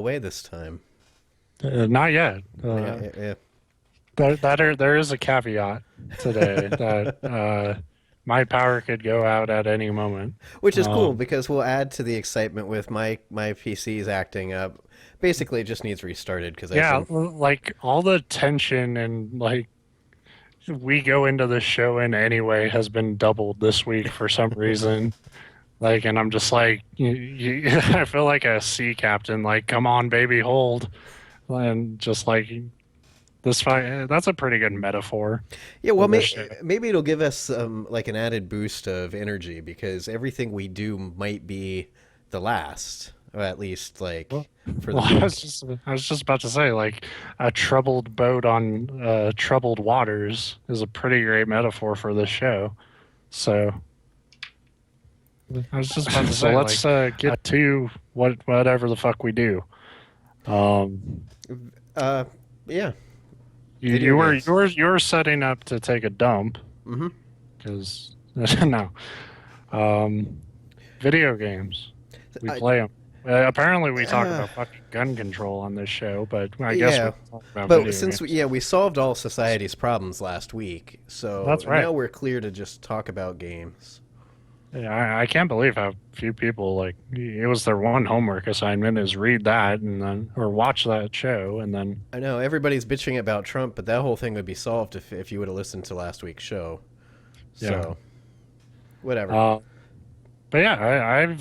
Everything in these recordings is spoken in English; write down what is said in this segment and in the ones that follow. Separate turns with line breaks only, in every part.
away this time.
Not yet.
Yeah, yeah.
There is a caveat today that my power could go out at any moment.
Which is cool
Um,
because we'll add to the excitement with my PC's acting up. Basically, it just needs restarted because I've
yeah,
been.
like all the tension and like we go into the show in anyway has been doubled this week for some reason. Like, and I'm just like, I feel like a sea captain. Like, come on, baby, hold, and just like this fight. That's a pretty good metaphor
Yeah,
for
well,
this show.
maybe it'll give us like an added boost of energy because everything we do might be the last, or at least
Well,
like for the
well,
week.
I was just about to say, like, a troubled boat on troubled waters is a pretty great metaphor for this show. So I was just about to
So
say,
let's
like, get to whatever the fuck we do. Um,
uh yeah,
you
video games.
you were setting up to take a dump
Hmm.
because no, um, video games we
I,
play them. Apparently, we talk
uh,
about fucking gun control on this show, but I guess we
yeah,
can talk about
but
video
since
games.
we solved all society's problems last week, so
That's
now
right.
we're clear to just talk about games.
Yeah, I can't believe how few people like it was their one homework assignment is read that and then or watch that show and then
I know everybody's bitching about Trump, but that whole thing would be solved if you would have listened to last week's show.
yeah.
So whatever.
Uh, but yeah,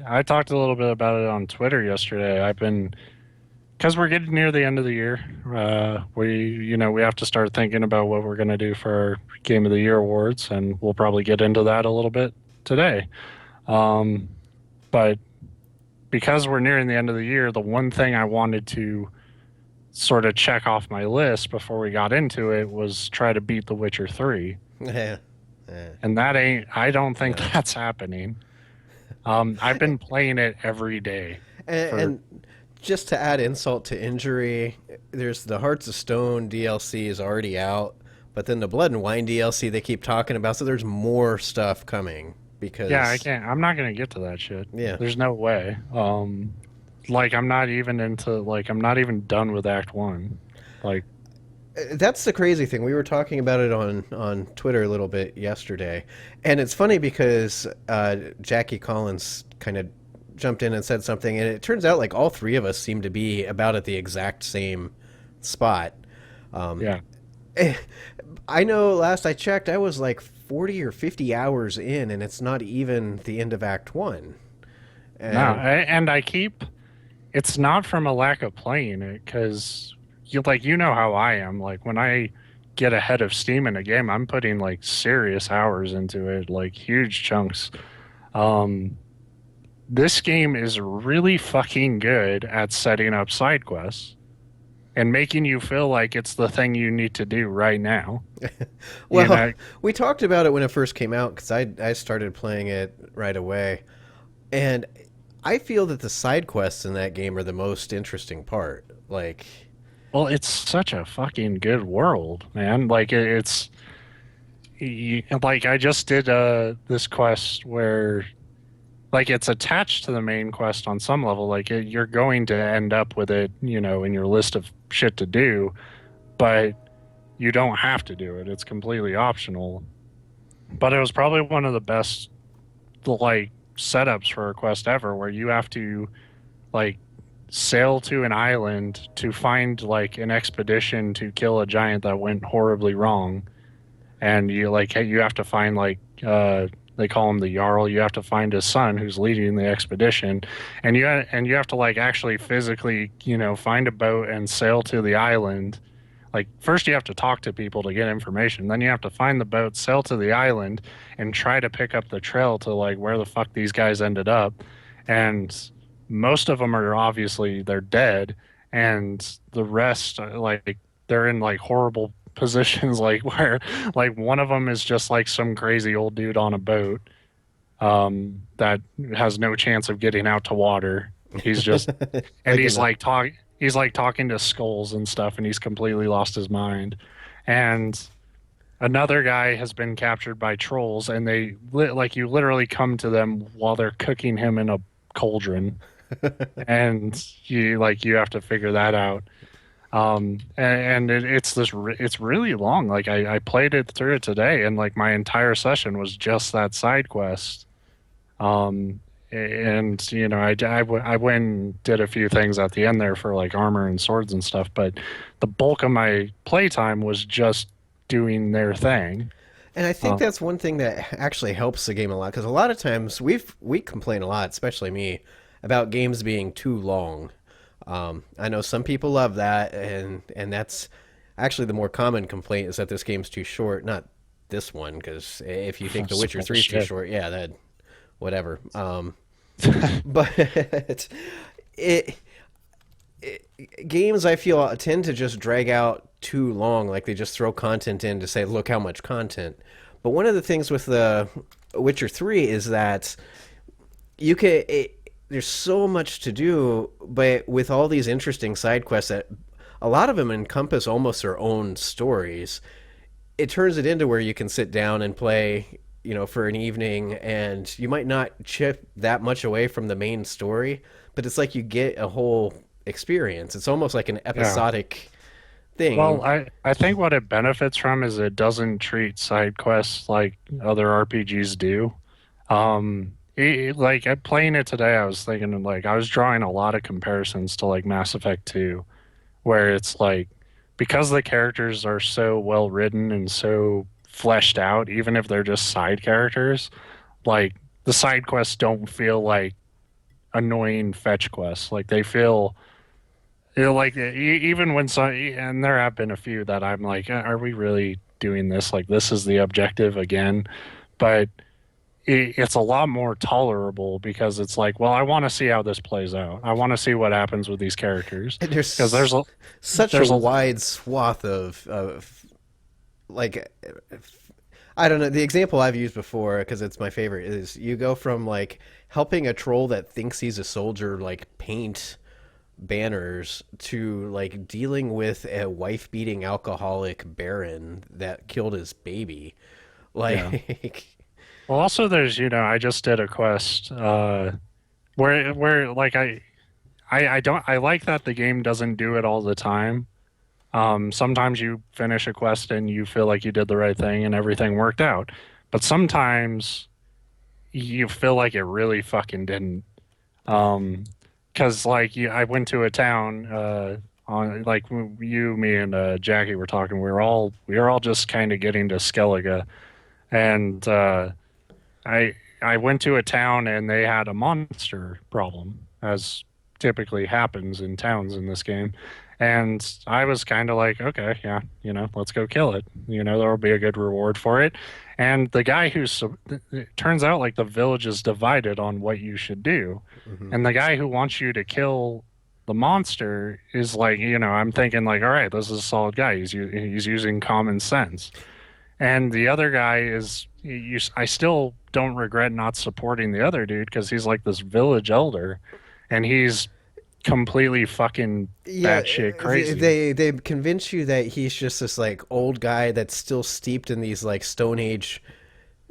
I talked a little bit about it on Twitter yesterday. I've been because we're getting near the end of the year. We have to start thinking about what we're gonna do for our Game of the Year awards, and we'll probably get into that a little bit today. Um, but because we're nearing the end of the year, the one thing I wanted to sort of check off my list before we got into it was try to beat The Witcher 3.
Yeah. Yeah.
And I don't think
No.
that's happening. I've been playing it every day for,
And just to add insult to injury, there's the Hearts of Stone DLC is already out, but then the Blood and Wine DLC they keep talking about, so there's more stuff coming
yeah,
because
I'm not going to get to that shit.
yeah.
There's no way. Like I'm not even done with Act 1. Like,
That's the crazy thing. We were talking about it on Twitter a little bit yesterday, and it's funny because Jackie Collins kind of jumped in and said something, and it turns out like all three of us seem to be about at the exact same spot. Um,
yeah.
I know last I checked, I was like 40 or 50 hours in, and it's not even the end of Act One.
No,
And
and it's not from a lack of playing it because you know how I am. Like when I get ahead of steam in a game, I'm putting like serious hours into it, like huge chunks. Um, this game is really fucking good at setting up side quests and making you feel like it's the thing you need to do right now. You
well,
know,
we talked about it when it first came out because I started playing it right away, and I feel that the side quests in that game are the most interesting part. Like,
well, it's such a fucking good world, man. Like like I just did this quest where like it's attached to the main quest on some level. Like you're going to end up with it, in your list of shit to do, but you don't have to do it. It's completely optional. But it was probably one of the best like setups for a quest ever, where you have to like sail to an island to find like an expedition to kill a giant that went horribly wrong, and you have to find like they call him the Jarl. You have to find his son who's leading the expedition, and you have to like actually physically find a boat and sail to the island. Like first you have to talk to people to get information, then you have to find the boat, sail to the island, and try to pick up the trail to like where the fuck these guys ended up. And most of them are obviously they're dead, and the rest like they're in like horrible positions like where like one of them is just like some crazy old dude on a boat that has no chance of getting out to water. He's just and
like in the
he's like talking to skulls and stuff, and he's completely lost his mind. And another guy has been captured by trolls, and like you literally come to them while they're cooking him in a cauldron. and you have to figure that out. And it's really long. Like I played it through it today, and like my entire session was just that side quest. Um, and I went and did a few things at the end there for like armor and swords and stuff, but the bulk of my playtime was just doing their thing.
And I think
Um,
that's one thing that actually helps the game a lot because a lot of times we complain a lot, especially me, about games being too long. I know some people love that, and that's actually the more common complaint is that this game's too short. Not this one, because if you think The
so
Witcher 3 is too
bullshit.
short, yeah, that whatever. But it, games I feel tend to just drag out too long, like they just throw content in to say, look how much content. But one of the things with the Witcher 3 is that there's so much to do, but with all these interesting side quests that a lot of them encompass almost their own stories, it turns it into where you can sit down and play, for an evening, and you might not chip that much away from the main story, but it's like you get a whole experience. It's almost like an
Yeah.
episodic thing.
Well, I think what it benefits from is it doesn't treat side quests like other RPGs do. Like playing it today, I was thinking like I was drawing a lot of comparisons to like Mass Effect 2, where it's like because the characters are so well written and so fleshed out, even if they're just side characters, like the side quests don't feel like annoying fetch quests. Like they feel like even when some, and there have been a few that I'm like, are we really doing this? Like this is the objective again, but it's a lot more tolerable because it's like, well, I want to see how this plays out. I want to see what happens with these characters
And
because
there's such a
there's a
wide swath of like, I don't know. The example I've used before, because it's my favorite, is you go from like helping a troll that thinks he's a soldier like paint banners to like dealing with a wife beating alcoholic baron that killed his baby.
yeah.
Like,
Well, also there's I just did a quest where like I don't I like that the game doesn't do it all the time. Sometimes you finish a quest and you feel like you did the right thing and everything worked out. But sometimes you feel like it really fucking didn't. Um, 'Cause like I went to a town on like you, me, and Jackie were talking. We were all just kind of getting to Skellige, and I went to a town and they had a monster problem, as typically happens in towns in this game. And I was kind of like, okay, yeah, let's go kill it. There'll be a good reward for it. And the guy it turns out like the village is divided on what you should do.
mhm.
And the guy who wants you to kill the monster is like, I'm thinking like, all right, this is a solid guy. He's using common sense. And the other guy I still don't regret not supporting the other dude because he's like this village elder and he's completely fucking
Yeah,
batshit
they,
crazy.
they convince you that he's just this like old guy that's still steeped in these like Stone Age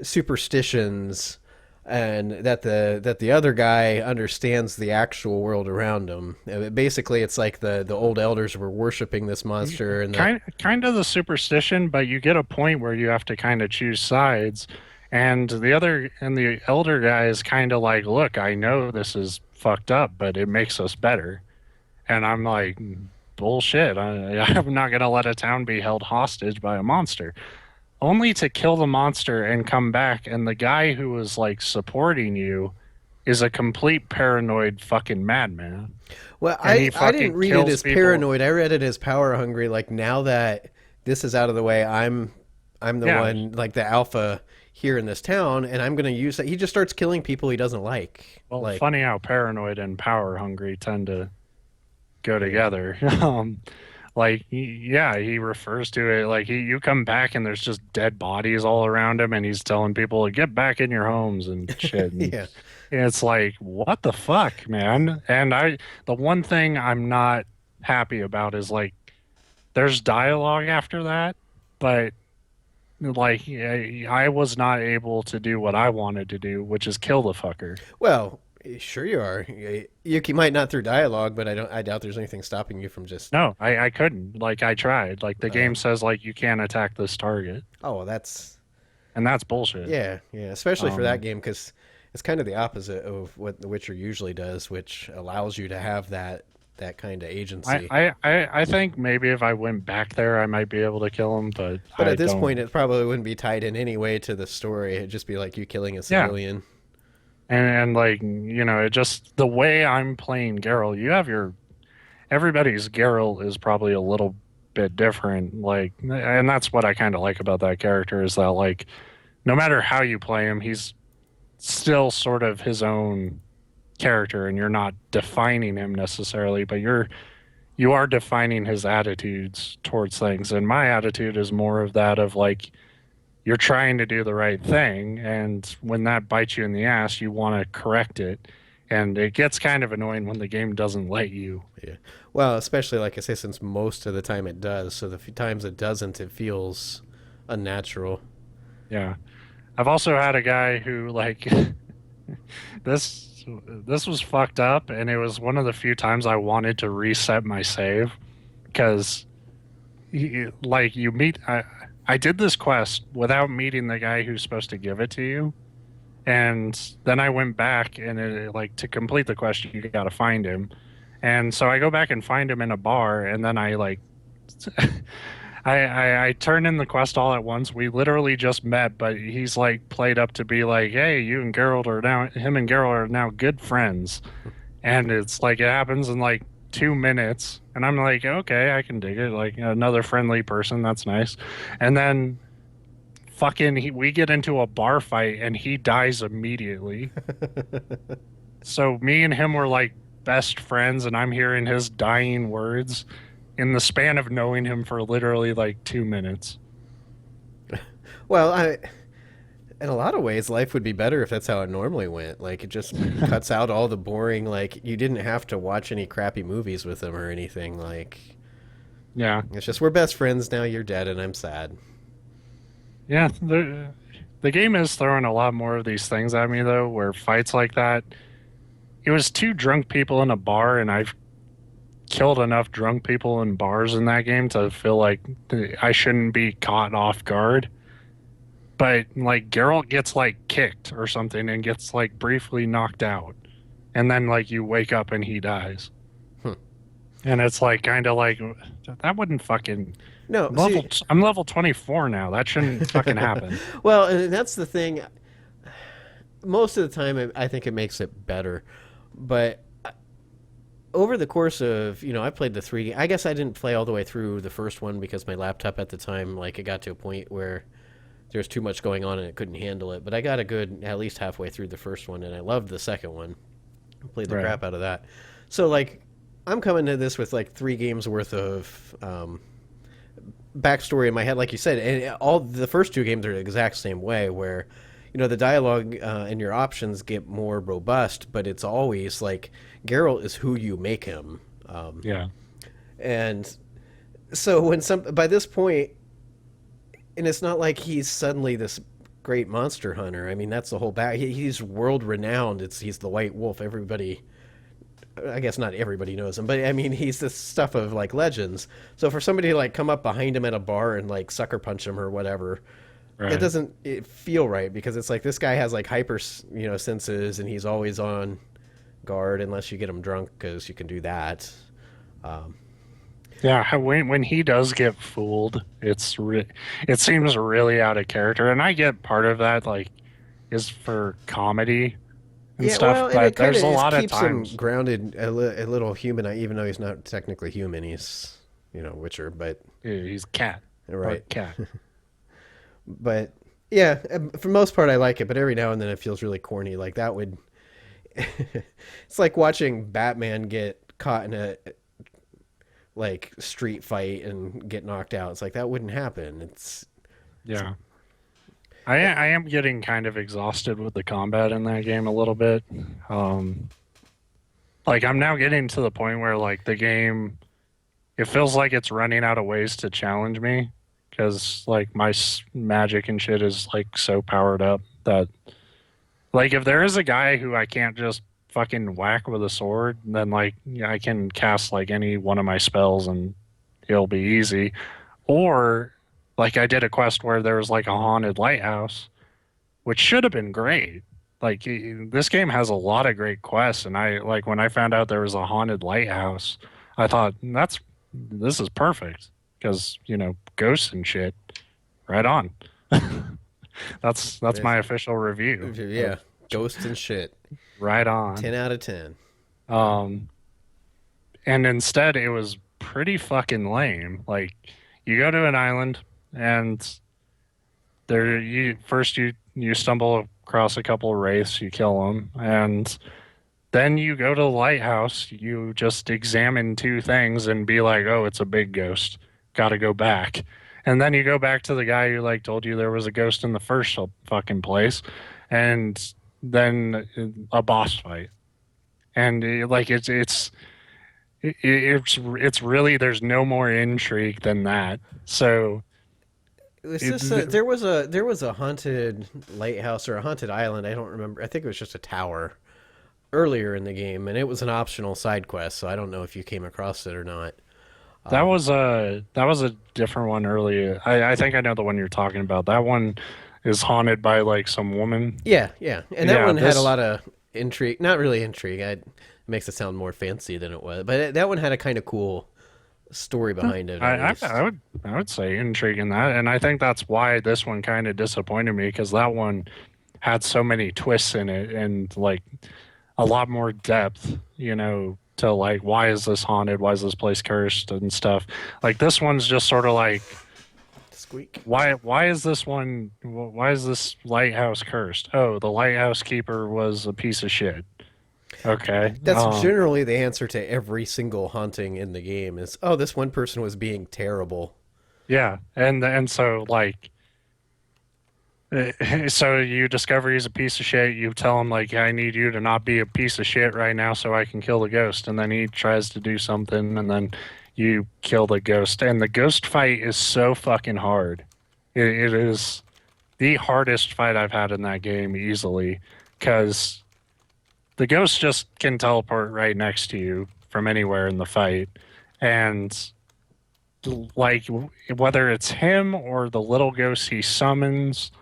superstitions, and that the other guy understands the actual world around him. Basically, it's like the old elders were worshiping this monster, and
Kind of the superstition, but you get a point where you have to kind of choose sides. And the elder guy is kind of like, look, I know this is fucked up, but it makes us better. And I'm like, bullshit. I'm not going to let a town be held hostage by a monster. Only to kill the monster and come back. And the guy who was like supporting you is a complete paranoid fucking madman.
well,
And
I
he
I didn't
fucking
read it
kills
as
people.
paranoid. I read it as power hungry. Like now that this is out of the way, I'm the
Yeah.
one like the alpha here in this town, and I'm gonna use that. He just starts killing people he doesn't like.
Well,
Like,
funny how paranoid and power hungry tend to go
yeah.
together. Like, yeah, he refers to it like you come back and there's just dead bodies all around him, and he's telling people to get back in your homes and shit. And
Yeah.
it's like, what the fuck, man? And the one thing I'm not happy about is like, there's dialogue after that, but like, I was not able to do what I wanted to do, which is kill the fucker.
Well, Sure you are. You might not through dialogue, but I doubt there's anything stopping you from just.
No, I couldn't. Like I tried. Like the
Uh,
game says like you can't attack this target.
oh, well, that's
And that's bullshit.
yeah, yeah. Especially for that
Um
game because it's kind of the opposite of what The Witcher usually does, which allows you to have that kind of
I,
agency.
I, I I think maybe if I went back there I might be able to kill him, but
But
I
at this point,
don't.
it probably wouldn't be tied in any way to the story. It'd just be like you killing a
Yeah.
civilian.
And like, it just the way I'm playing Geralt, you have your everybody's Geralt is probably a little bit different. Like, and that's what I kind of like about that character is that like no matter how you play him, he's still sort of his own character, and you're not defining him necessarily, but you are defining his attitudes towards things. And my attitude is more of that of like you're trying to do the right thing, and when that bites you in the ass, you want to correct it. And it gets kind of annoying when the game doesn't let you.
Yeah. Well, especially like I say, since most of the time it does. So the few times it doesn't, it feels unnatural.
Yeah. I've also had a guy who like this was fucked up, and it was one of the few times I wanted to reset my save because like you meet I did this quest without meeting the guy who's supposed to give it to you, and then I went back and like to complete the quest you got to find him, and so I go back and find him in a bar, and then I like I turn in the quest all at once. We literally just met, but he's like played up to be like, hey, you and Geralt are now him and Geralt are now good friends, and it's like it happens in like 2 minutes, and I'm like, okay, I can dig it. Like another friendly person, that's nice, and then we get into a bar fight and he dies immediately. So me and him were like best friends, and I'm hearing his dying words in the span of knowing him for literally like 2 minutes.
Well, in a lot of ways, life would be better if that's how it normally went. Like it just cuts out all the boring. Like you didn't have to watch any crappy movies with them or anything. Like
Yeah,
it's just we're best friends now. You're dead, and I'm sad.
yeah. The game is throwing a lot more of these things at me though, where fights like that. It was two drunk people in a bar, and I've killed enough drunk people in bars in that game to feel like I shouldn't be caught off guard. But like Geralt gets like kicked or something and gets like briefly knocked out, and then like you wake up and he dies,
Hmm.
and it's like kind of like that wouldn't fucking
No,
level.
see,
I'm level 24 now. That shouldn't fucking happen.
well, and that's the thing. Most of the time, I think it makes it better, but over the course of I played the three. I guess I didn't play all the way through the first one because my laptop at the time, like, it got to a point where there was too much going on and it couldn't handle it. But I got a good at least halfway through the first one, and I loved the second one. I played the
Right.
crap out of that. So like, I'm coming to this with like 3 games worth of backstory in my head, like you said, and all the first 2 games are the exact same way, where the dialogue and your options get more robust, but it's always like Geralt is who you make him,
Yeah.
and so when some by this point, and it's not like he's suddenly this great monster hunter. I mean, that's the whole back. He's world renowned. He's the White Wolf. Everybody, I guess not everybody knows him, but I mean, he's the stuff of like legends. So for somebody to like come up behind him at a bar and like sucker punch him or whatever, it
Right.
doesn't feel right, because it's like this guy has like hyper senses, and he's always on guard unless you get him drunk, because you can do that. Um,
Yeah. When he does get fooled, it seems really out of character, and I get part of that like is for comedy and
yeah,
stuff,
well, and
but
it kind
there's
of
a
just
lot of
keeps him
times.
grounded, a little human, even though he's not technically human. He's Witcher, but
He's cat,
right.
part cat.
But yeah, for the most part, I like it. But every now and then, it feels really corny. Like that would. It's like watching Batman get caught in a like street fight and get knocked out. It's like that wouldn't happen.
Yeah. I am getting kind of exhausted with the combat in that game a little bit. Um, like I'm now getting to the point where like the game, it feels like it's running out of ways to challenge me because like my magic and shit is like so powered up that like if there is a guy who I can't just fucking whack with a sword, and then like yeah, I can cast like any one of my spells and it'll be easy. Or like I did a quest where there was like a haunted lighthouse, which should have been great. Like this game has a lot of great quests, and I like when I found out there was a haunted lighthouse, I thought this is perfect because ghosts and shit. Right on. That's
It's-
my official review
yeah,
of
ghosts and shit.
right on.
10 out of 10.
Um, and instead it was pretty fucking lame. Like you go to an island and you stumble across a couple of wraiths, you kill them, and then you go to the lighthouse, you just examine two things and be like, "Oh, it's a big ghost. Got to go back." And then you go back to the guy who like told you there was a ghost in the first fucking place, and then a boss fight. And like it's really there's no more intrigue than that. So
It's
it,
just there was a haunted lighthouse or a haunted island. I don't remember. I think it was just a tower earlier in the game, and it was an optional side quest. So I don't know if you came across it or not. Um,
that was a different one earlier. I think I know the one you're talking about. That one is haunted by like some woman.
yeah, yeah, and that
Yeah,
one had a
this
lot of intrigue. Not really intrigue. It makes it sound more fancy than it was, but that one had a kind of cool story behind it, at least.
I would say intrigue in that, and I think that's why this one kind of disappointed me because that one had so many twists in it and like a lot more depth, to like why is this haunted? Why is this place cursed and stuff. Like this one's just sort of like
Squeak.
why is this one why is this lighthouse cursed? Oh, the lighthouse keeper was a piece of shit. Okay.
That's generally the answer to every single haunting in the game. Is oh, this one person was being terrible.
Yeah. And so like so you discover he's a piece of shit. You tell him like, "I need you to not be a piece of shit right now, so I can kill the ghost." And then he tries to do something, and then you kill the ghost. And the ghost fight is so fucking hard. It is the hardest fight I've had in that game easily, because the ghost just can teleport right next to you from anywhere in the fight, and like whether it's him or the little ghost he summons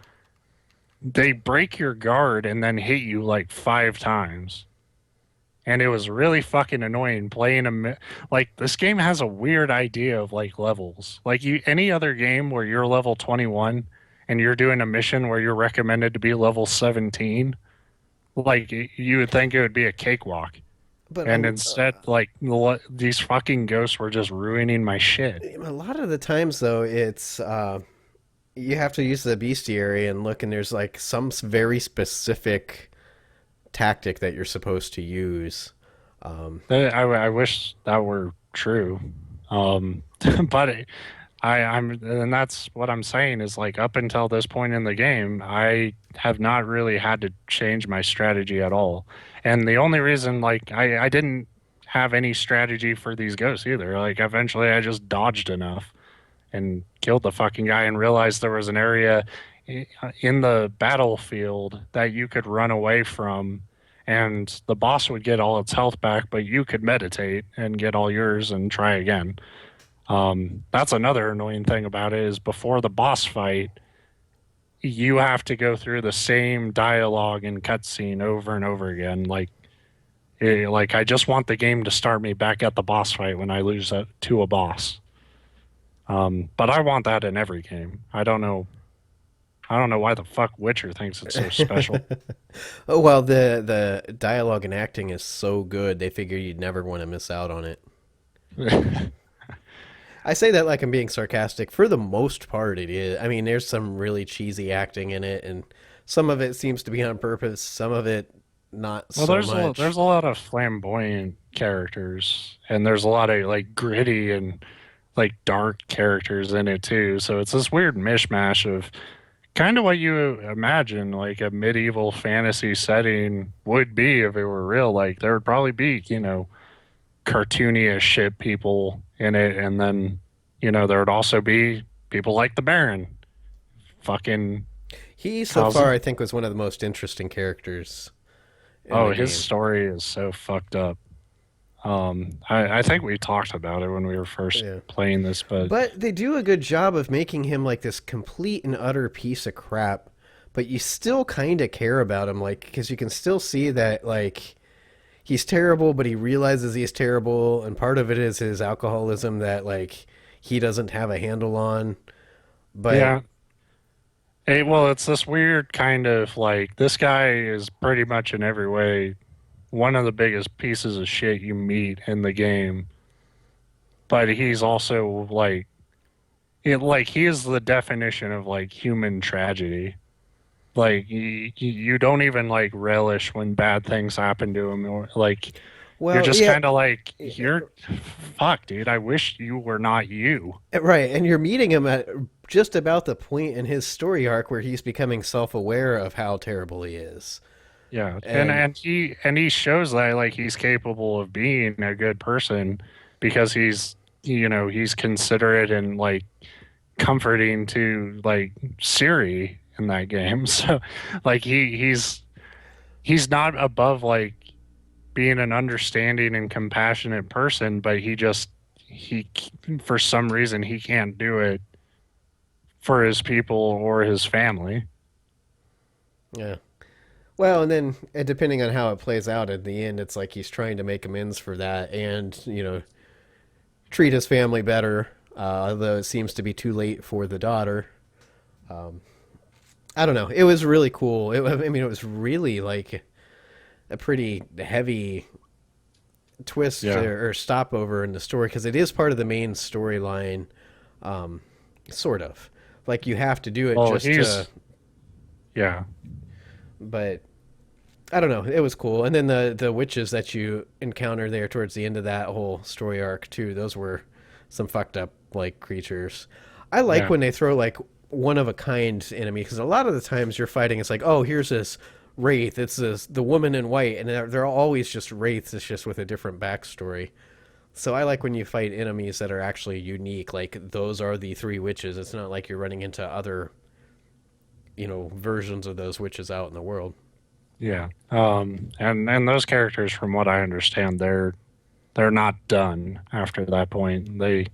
they break your guard and then hit you like 5 times. And it was really fucking annoying playing like this game has a weird idea of like levels. Like any other game where you're level 21 and you're doing a mission where you're recommended to be level 17, like you would think it would be a cakewalk.
But
And instead like these fucking ghosts were just ruining my shit.
a lot of the times, though, it's you have to use the bestiary and look, and there's like some very specific tactic that you're supposed to use.
I wish that were true. Um, but and that's what I'm saying is like up until this point in the game, I have not really had to change my strategy at all. And the only reason like I didn't have any strategy for these ghosts either. Like eventually I just dodged enough and killed the fucking guy and realized there was an area in the battlefield that you could run away from and the boss would get all its health back, but you could meditate and get all yours and try again. That's another annoying thing about it is before the boss fight, you have to go through the same dialogue and cutscene over and over again. Like I just want the game to start me back at the boss fight when I lose to a boss. But I want that in every game. I don't know. I don't know why the fuck Witcher thinks it's so special.
Oh well, the dialogue and acting is so good. They figure you'd never want to miss out on it. I say that like I'm being sarcastic. For the most part, it is. I mean, there's some really cheesy acting in it, and some of it seems to be on purpose. Some of it not
Well,
so much.
there's a lot of flamboyant characters, and there's a lot of like gritty and like dark characters in it too. So it's this weird mishmash of kind of what you imagine like a medieval fantasy setting would be if it were real. Like there would probably be, cartoony as shit people in it, and then, there would also be people like the Baron. Fucking
He so
how's
far, I think, was one of the most interesting characters in the
Oh, his
game.
story is so fucked up. I think we talked about it when we were first
Yeah.
playing this, but
But they do a good job of making him like this complete and utter piece of crap. But you still kind of care about him, like, because you can still see that, like, he's terrible, but he realizes he's terrible, and part of it is his alcoholism that, like, he doesn't have a handle on. But
yeah. Well, it's this weird kind of like this guy is pretty much in every way one of the biggest pieces of shit you meet in the game, but he's also like he is the definition of like human tragedy. Like you don't even like relish when bad things happen to him, or like you're
well,
just
yeah,
kind of like you're fuck, dude. I wish you were not you.
right, and you're meeting him at just about the point in his story arc where he's becoming self-aware of how terrible he is.
Yeah,
And
and he shows that like he's capable of being a good person because he's considerate and like comforting to like Siri in that game. So like he's not above like being an understanding and compassionate person, but he for some reason he can't do it for his people or his family.
yeah, well, and then depending on how it plays out at the end, it's like he's trying to make amends for that, and treat his family better. Although it seems to be too late for the daughter. I don't know. It was really cool. I mean, it was really like a pretty heavy twist
Yeah.
or stopover in the story because it is part of the main storyline, sort of. Like you have to do it
Well,
just to,
yeah.
but I don't know. It was cool. And then the witches that you encounter there towards the end of that whole story arc too. Those were some fucked up like creatures. I like
Yeah.
when they throw like one of a kind enemy because a lot of the times you're fighting, it's like, oh, here's this wraith. It's the woman in white, and they're always just wraiths. It's just with a different backstory. So I like when you fight enemies that are actually unique. Like those are the three witches. It's not like you're running into other, versions of those witches out in the world.
Yeah. And those characters, from what I understand, they're not done after that point. They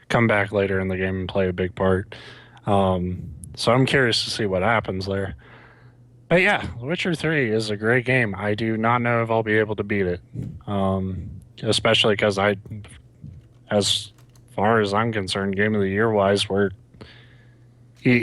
come back later in the game and play a big part. So I'm curious to see what happens there. But yeah, Witcher 3 is a great game. I do not know if I'll be able to beat it. Especially because as far as I'm concerned, game of the year wise,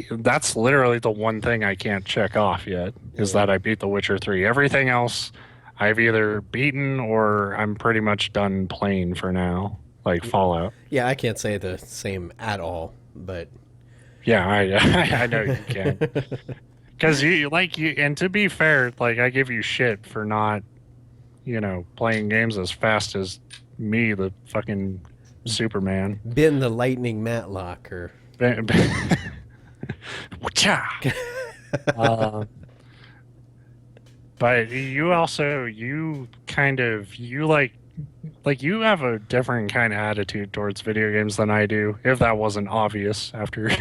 that's literally the one thing I can't check off yet is
Yeah.
that I beat The Witcher 3. Everything else I've either beaten or I'm pretty much done playing for now, like Fallout.
Yeah, I can't say the same at all, but
Yeah, I know you can. Because and to be fair, like I give you shit for not, playing games as fast as me, the fucking Superman.
been the lightning Matlock or
Whatcha? uh, but you kind of like you have a different kind of attitude towards video games than I do. If that wasn't obvious after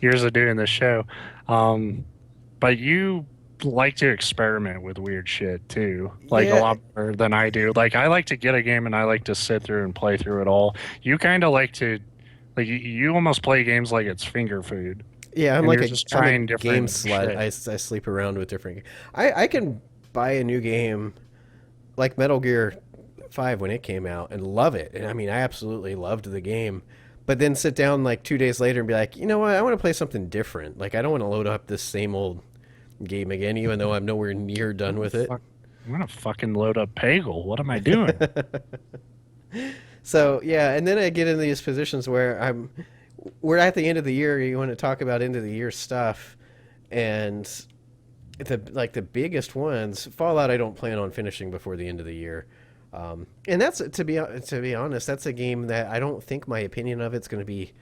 years of doing this show, but you like to experiment with weird shit too, like a
yeah,
lot more than I do. Like I like to get a game and I like to sit through and play through it all. You kind of like to like you almost play games like it's finger food,
yeah. I'm
and
like
you're
a
just
I'm a
trying
game
different
slut.
shit.
I sleep around with different. I can buy a new game like Metal Gear 5 when it came out and love it. And I mean, I absolutely loved the game. But then sit down like 2 days later and be like, you know what? I want to play something different. Like I don't want to load up this same old game again, even though I'm nowhere near done with it.
Fuck, I'm gonna fucking load up Pagel. What am I doing?
So yeah, and then I get in these positions where we're at the end of the year. You want to talk about end of the year stuff, and the biggest ones, Fallout. I don't plan on finishing before the end of the year, and that's to be honest, that's a game that I don't think my opinion of it's going to be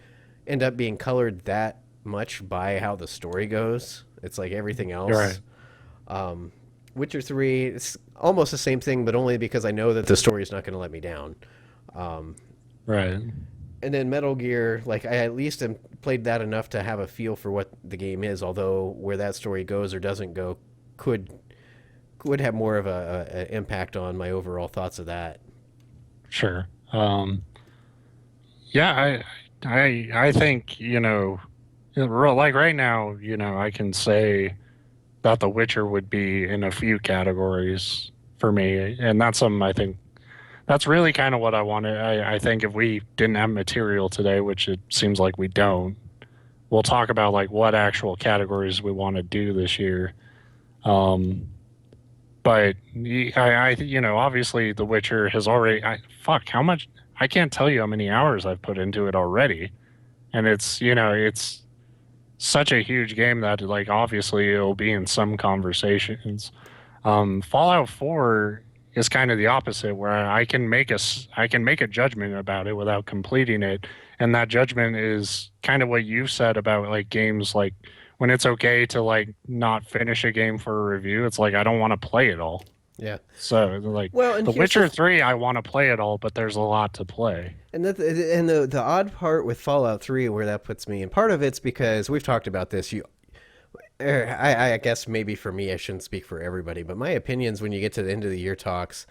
end up being colored that much by how the story goes. It's like everything
You're right.
else. Um, Witcher 3, it's almost the same thing, but only because I know that the story is not going to let me down. Um,
Right.
and then Metal Gear, like I at least am played that enough to have a feel for what the game is. Although where that story goes or doesn't go could would have more of a impact on my overall thoughts of that.
Sure. Yeah, I think, like right now, I can say that The Witcher would be in a few categories for me, and that's something I think that's really kind of what I wanted. I think if we didn't have material today, which it seems like we don't, we'll talk about like what actual categories we want to do this year. Um, but obviously, The Witcher has already. Fuck, how much? I can't tell you how many hours I've put into it already, and it's such a huge game that like obviously it'll be in some conversations. Fallout 4 is kind of the opposite, where I can make a judgment about it without completing it, and that judgment is kind of what you said about like games like when it's okay to like not finish a game for a review. It's like I don't want to play it all.
Yeah.
So like
Well, and
The
here's the
Witcher 3, I want to play it all, but there's a lot to play.
the odd part with Fallout 3 where that puts me, and part of it's because we've talked about this. I guess maybe for me, I shouldn't speak for everybody, but my opinions when you get to the end of the year talks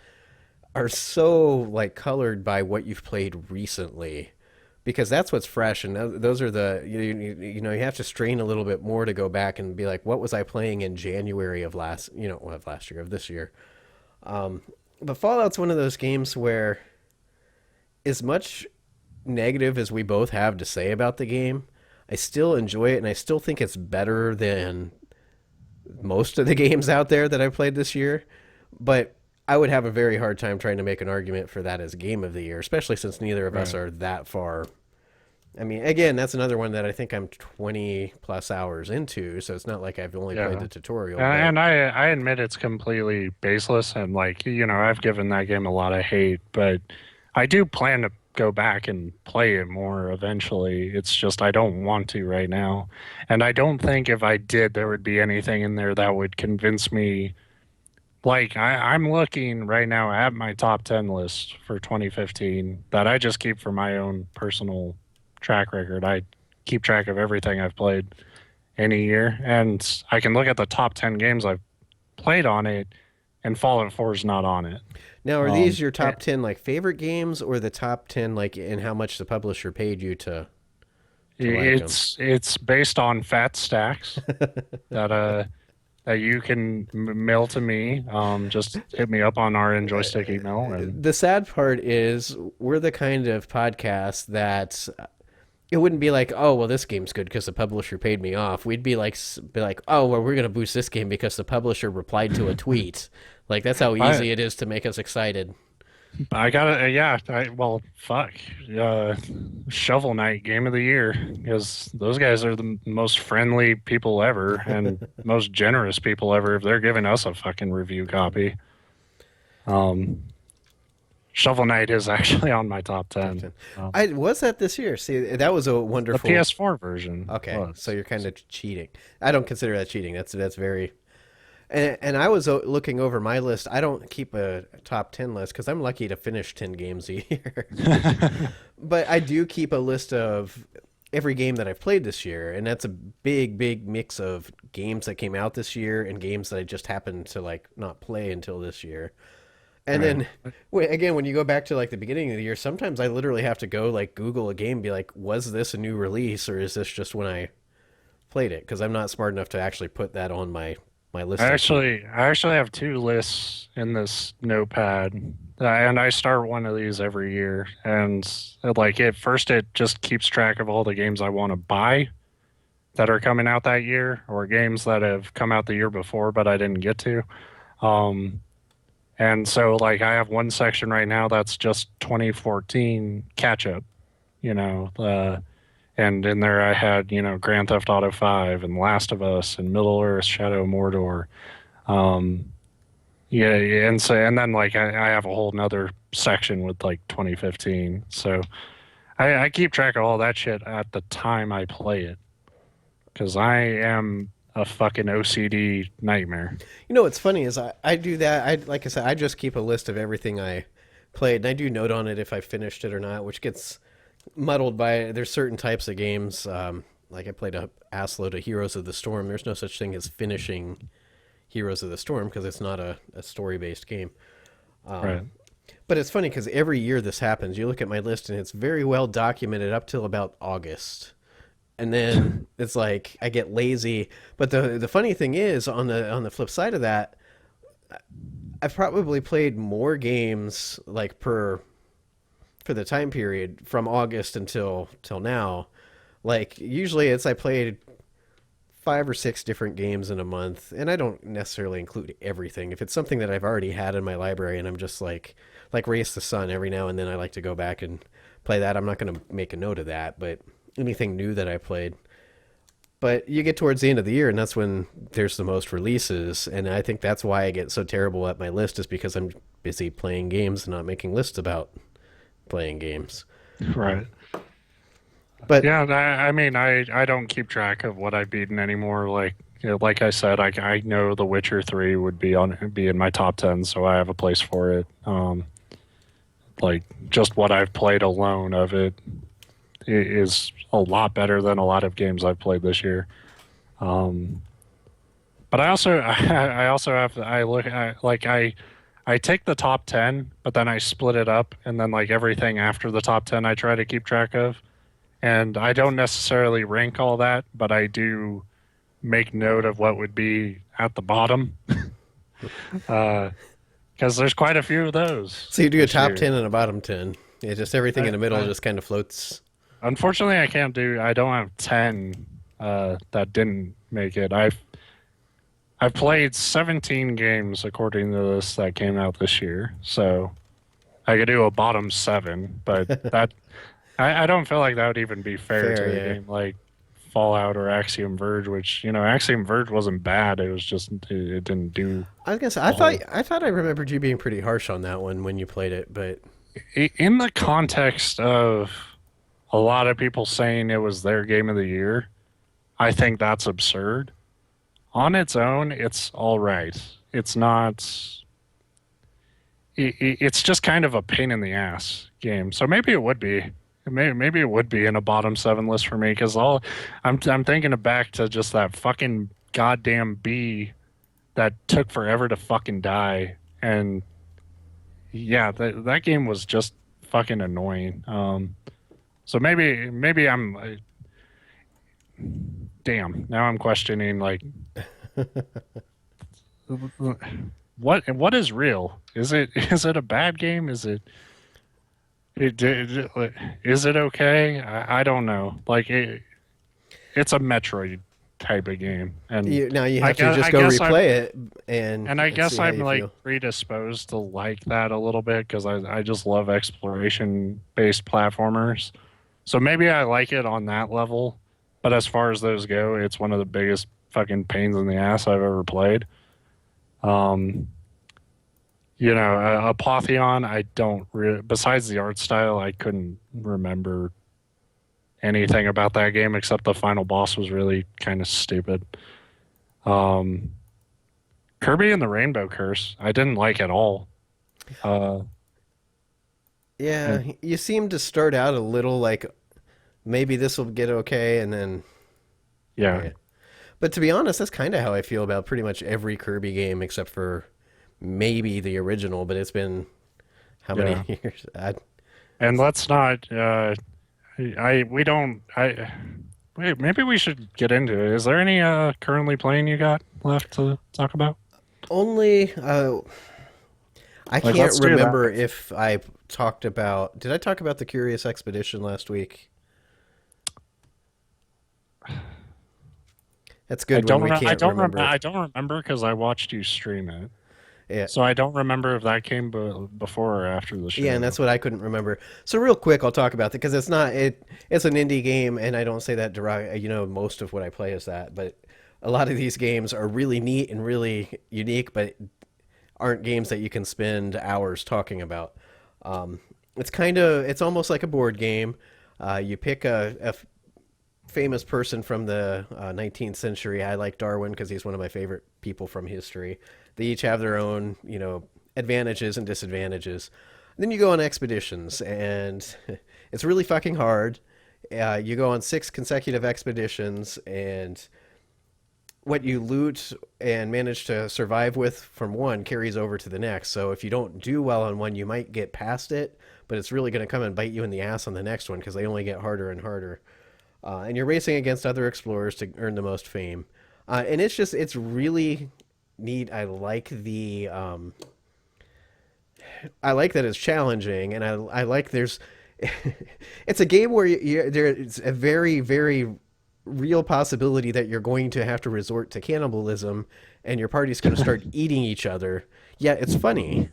are so like colored by what you've played recently, because that's what's fresh, and those are you have to strain a little bit more to go back and be like, what was I playing in January of last year of this year. But Fallout's one of those games where, as much negative as we both have to say about the game, I still enjoy it, and I still think it's better than most of the games out there that I've played this year. But I would have a very hard time trying to make an argument for that as game of the year, especially since neither of us
Right.
are that far. I mean, again, that's another one that I think I'm 20 plus hours into, so it's not like I've only played
Yeah.
the tutorial. But
And I admit it's completely baseless, and like I've given that game a lot of hate, but I do plan to go back and play it more eventually. It's just I don't want to right now, and I don't think if I did, there would be anything in there that would convince me. Like I'm looking right now at my top 10 list for 2015 that I just keep for my own personal track record. I keep track of everything I've played any year, and I can look at the top 10 games I've played on it, and Fallout 4 is not on it.
now, are
Um,
these your
eh,
top 10 like favorite games, or the top 10 like in how much the publisher paid you to like them?
it's based on fat stacks that that you can mail to me. Just hit me up on our Njoystick email, and
The sad part is we're the kind of podcast that it wouldn't be like, oh, well, this game's good because the publisher paid me off. We'd be like, oh, well, we're gonna boost this game because the publisher replied to a tweet. Like that's how
I
easy it is to make us excited.
I gotta yeah. Well, fuck. Uh, Shovel Knight Game of the Year, because those guys are the most friendly people ever and most generous people ever. If they're giving us a fucking review copy. Um, Shovel Knight is actually on my top
Top
10.
10.
Um,
I was that this year. See, that was a
the
wonderful.
PS4 version
Okay, so
was.
you're kind of cheating. I don't consider that cheating. That's very. And I was looking over my list. I don't keep a top 10 list because I'm lucky to finish 10 games a year. But I do keep a list of every game that I've played this year, and that's a big, big mix of games that came out this year and games that I just happened to like not play until this year. And
Right.
then again, when you go back to like the beginning of the year, sometimes I literally have to go like Google a game, and be like, was this a new release or is this just when I played it? Because I'm not smart enough to actually put that on my listing.
I actually have two lists in this notepad, and I start one of these every year. And like at first, it just keeps track of all the games I want to buy that are coming out that year, or games that have come out the year before but I didn't get to. Um, and so like I have one section right now that's just 2014 catch up. You know, and in there I had Grand Theft Auto 5 and Last of Us and Middle Earth, Shadow of Mordor. Um, yeah, yeah, and then like I have a whole nother section with like 2015. So I keep track of all that shit at the time I play it because I am a fucking OCD nightmare.
You know what's funny is I do that. Like I said, I just keep a list of everything I played, and I do note on it if I finished it or not, which gets muddled by there's certain types of games. Like I played a assload of Heroes of the Storm. There's no such thing as finishing Heroes of the Storm because it's not a story based game.
Right.
But it's funny because every year this happens. You look at my list and it's very well documented up till about August. And then it's like I get lazy. But the funny thing is on the flip side of that, I've probably played more games like per for the time period from August until till now. Like usually it's I played 5 or 6 different games in a month, and I don't necessarily include everything. If it's something that I've already had in my library and I'm just like Race the Sun every now and then I like to go back and play that. I'm not going to make a note of that, but anything new that I played. But you get towards the end of the year, and that's when there's the most releases. And I think that's why I get so terrible at my list, is because I'm busy playing games and not making lists about playing games.
Right.
But
Yeah, I mean, I don't keep track of what I've beaten anymore. Like like I said, I know The Witcher 3 would be in my top 10, so I have a place for it. Like just what I've played alone of it is a lot better than a lot of games I've played this year. But I also I also have I look at like I take the top 10, but then I split it up, and then like everything after the top 10 I try to keep track of. And I don't necessarily rank all that, but I do make note of what would be at the bottom. Because there's quite a few of those
so you do a
this
top
year.
10 and a bottom 10. Yeah, just everything in the middle
I
just kind of floats.
Unfortunately, I don't have 10 that didn't make it. I've played 17 games according to this that came out this year, so I could do a bottom 7, but that I don't feel like that would even be fair
Fair,
to a
yeah.
game like Fallout or Axiom Verge, which Axiom Verge wasn't bad. It was just it didn't do
I was gonna say
a whole.
I thought I remembered you being pretty harsh on that one when you played it, but
In the context of a lot of people saying it was their game of the year, I think that's absurd. On its own, it's all right. It's not. It's just kind of a pain in the ass game. So maybe it would be. Maybe it would be in a bottom 7 list for me because I'm thinking back to just that fucking goddamn bee that took forever to fucking die, and yeah, that game was just fucking annoying. So maybe I'm damn. Now I'm questioning like what is real? Is it a bad game? Is it okay? I don't know. Like it's a Metroid type of game, and
now you have to just
I
go
guess I'm
replay it
I
and see
guess
how
I'm
you
like
feel.
predisposed to like that a little bit because I just love exploration based platformers. So maybe I like it on that level, but as far as those go, it's one of the biggest fucking pains in the ass I've ever played. Um, Apotheon, I don't besides the art style, I couldn't remember anything about that game except the final boss was really kind of stupid. Um, Kirby and the Rainbow Curse, I didn't like at all. Uh,
Yeah,
and
you seem to start out a little like maybe this will get okay, and then
yeah,
yeah. But to be honest, that's kind of how I feel about pretty much every Kirby game except for maybe the original. But it's been how many
yeah.
years?
And let's not. I we don't. I wait. Maybe we should get into it. Is there any currently playing you got left to talk about?
Only I
Like,
can't
let's do that.
remember if I talked about. Did I talk about the Curious Expedition last week? That's good when we can't remember.
I don't remember because I watched you stream it.
Yeah,
So I don't remember if that came before or after the
yeah, and
show.
that's what I couldn't remember. So real quick, I'll talk about that because it's not it. It's an indie game, and I don't say that derog. Most of what I play is that, but a lot of these games are really neat and really unique, but aren't games that you can spend hours talking about. It's almost like a board game. You pick a famous person from the 19th century. I like Darwin because he's one of my favorite people from history. They each have their own, advantages and disadvantages. Then you go on expeditions, and it's really fucking hard. You go on 6 consecutive expeditions, and what you loot and manage to survive with from one carries over to the next. So if you don't do well on one, you might get past it, but it's really going to come and bite you in the ass on the next one because they only get harder and harder. And you're racing against other explorers to earn the most fame. And it's really neat. I like that it's challenging, and I like there's it's a game where there's a very very real possibility that you're going to have to resort to cannibalism, and your party's going to start eating each other. Yeah, it's funny.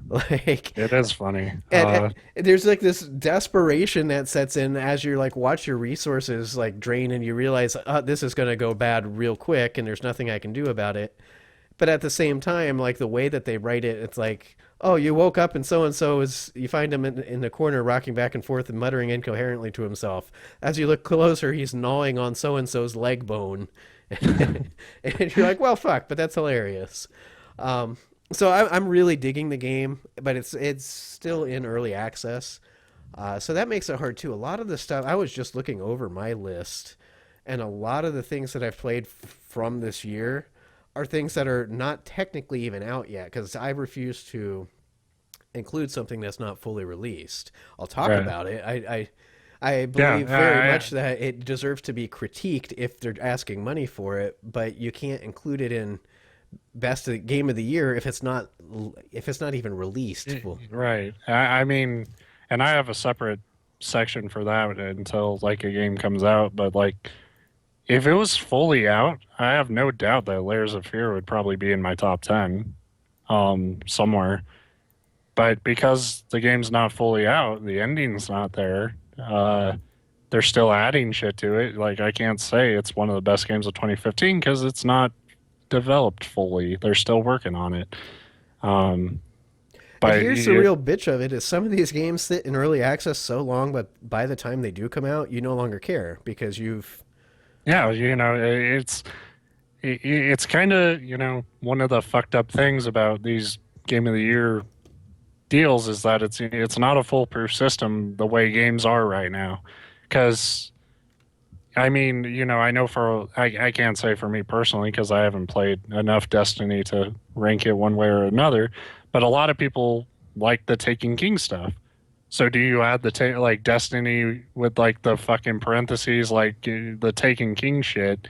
Like
It is funny.
and there's like this desperation that sets in as you're like watch your resources like drain, and you realize this is going to go bad real quick, and there's nothing I can do about it. But at the same time, like the way that they write it, it's like, oh, you woke up and so is, you find him in the corner rocking back and forth and muttering incoherently to himself. As you look closer, he's gnawing on so and so's leg bone. And you're like, well, fuck, but that's hilarious. So I'm really digging the game, but it's still in early access. So that makes it hard too. A lot of the stuff, I was just looking over my list, and a lot of the things that I've played from this year are things that are not technically even out yet because I refuse to include something that's not fully released. I'll talk
Right.
about it. I
Yeah.
believe very much that it deserves to be critiqued if they're asking money for it, but you can't include it in best game of the year if it's not even released. Well,
Right. I mean, and I have a separate section for that until like a game comes out. But like, if it was fully out, I have no doubt that Layers of Fear would probably be in my top 10, somewhere. But because the game's not fully out, the ending's not there. They're still adding shit to it. Like, I can't say it's one of the best games of 2015 because it's not developed fully. They're still working on it. Um,
and
but
here's the real bitch of it is some of these games sit in early access so long, but by the time they do come out, you no longer care because you've
yeah, it's kind of, one of the fucked up things about these Game of the Year deals is that it's not a foolproof system the way games are right now. Because I mean, I know I can't say for me personally because I haven't played enough Destiny to rank it one way or another, but a lot of people like the Taking King stuff. So do you add like Destiny with like the fucking parentheses like the Taken King shit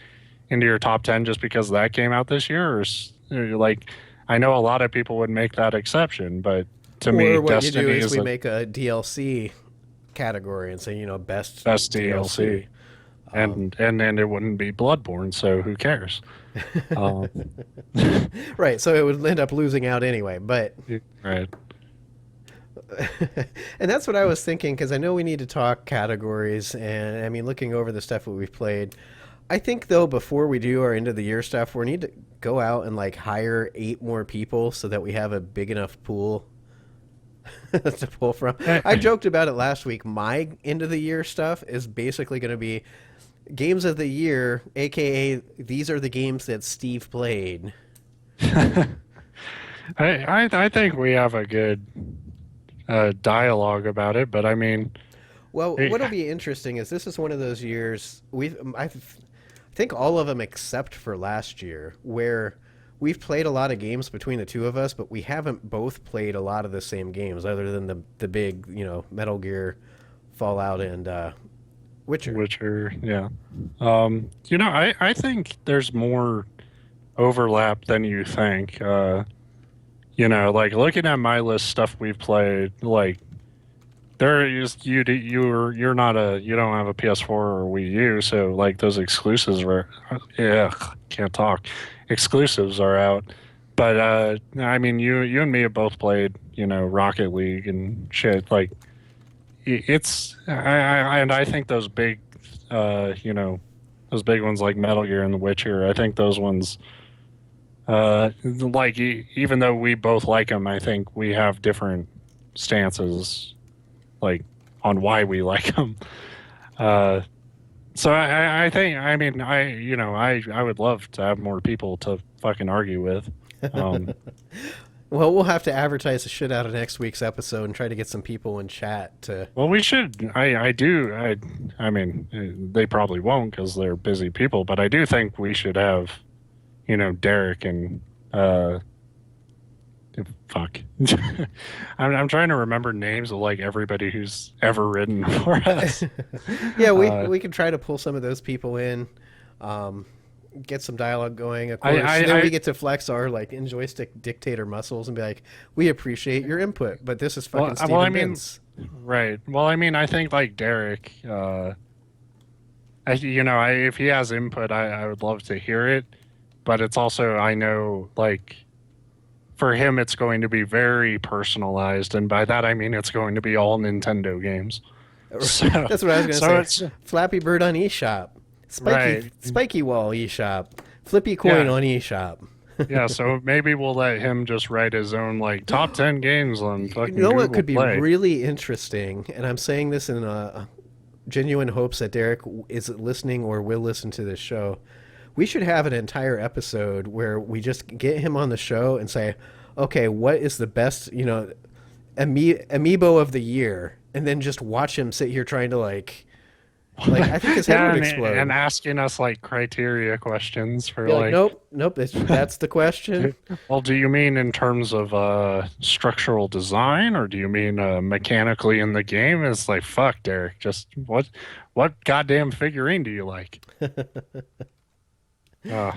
into your top 10 just because that came out this year, like I know a lot of people would make that exception, but to me
or what you do
Destiny
is
is
we
a
make a DLC category and say, best
best
DLC.
DLC, and it wouldn't be Bloodborne, so who cares? Um,
Right, so it would end up losing out anyway. But
right.
and that's what I was thinking because I know we need to talk categories, and I mean, looking over the stuff that we've played, I think though before we do our end of the year stuff, we need to go out and like hire 8 more people so that we have a big enough pool to pull from. I joked about it last week. My end of the year stuff is basically going to be games of the year, aka these are the games that Steve played.
I think we have a good dialogue about it, but I mean,
Well,
eh,
what'll be interesting is this is one of those years I think all of them except for last year where we've played a lot of games between the two of us, but we haven't both played a lot of the same games other than the big, Metal Gear, Fallout, and Witcher.
Witcher, yeah. I think there's more overlap than you think. Like looking at my list, stuff we've played, like there is you're not you don't have a PS4 or Wii U, so like those exclusives are, yeah, can't talk. Exclusives are out, but I mean, you and me have both played, Rocket League and shit. Like it's and I think those big, those big ones like Metal Gear and The Witcher. I think those ones, like even though we both like them, I think we have different stances, like on why we like them. Uh, so I think I mean I would love to have more people to fucking argue with. Um,
Well, we'll have to advertise the shit out of next week's episode and try to get some people in chat to.
well, we should. I mean, they probably won't because they're busy people, but I do think we should have Derek and uh, fuck. I'm trying to remember names of like everybody who's ever written for us.
Yeah, we
Uh,
we can try to pull some of those people in, um, get some dialogue going. Of
I,
course, then
I,
we
I,
get to flex our like Njoystick dictator muscles and be like, we appreciate your input, but this is
well,
fucking
well, I
Stephen
mean,
Bintz.
right. Well, I mean, I think like Derek, if he has input, I would love to hear it. But it's also, I know, like, for him, it's going to be very personalized. And by that, I mean it's going to be all Nintendo games. So,
That's what I was gonna
so
say.
it's
Flappy Bird on eShop,
right.
Spiky Wall eShop, Flippy Coin
Yeah.
on eShop.
Yeah. So maybe we'll let him just write his own, like, top 10 games on
You
fucking
know what
Google
could be
Play.
really interesting, and I'm saying this in genuine hopes that Derek is listening or will listen to this show. We should have an entire episode where we just get him on the show and say, okay, what is the best, amiibo of the year? And then just watch him sit here trying to I think his head
Yeah.
would
And
explode.
asking us, like, criteria questions for,
Be like,
like,
nope, nope, that's the question.
well, do you mean in terms of structural design, or do you mean mechanically in the game? It's like, fuck, Derek. Just what goddamn figurine do you like? Uh,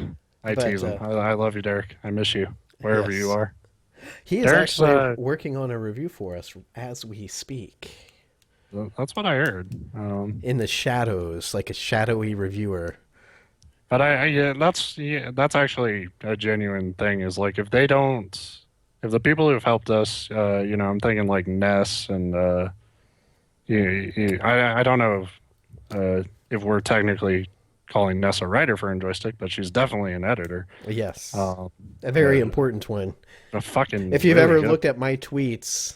I
But
tease him. I love you, Derek. I miss you wherever you
yes,
are.
he is
Derek's
actually working on a review for us as we speak.
that's what I heard.
In the shadows, like a shadowy reviewer.
But that's actually a genuine thing. Is like if the people who've helped us, I'm thinking like Ness and I don't know if we're technically calling Ness a writer for Joystick, but she's definitely an editor.
Yes,
Um,
a very
uh,
important one.
a fucking
If you've
really
ever
good.
looked at my tweets,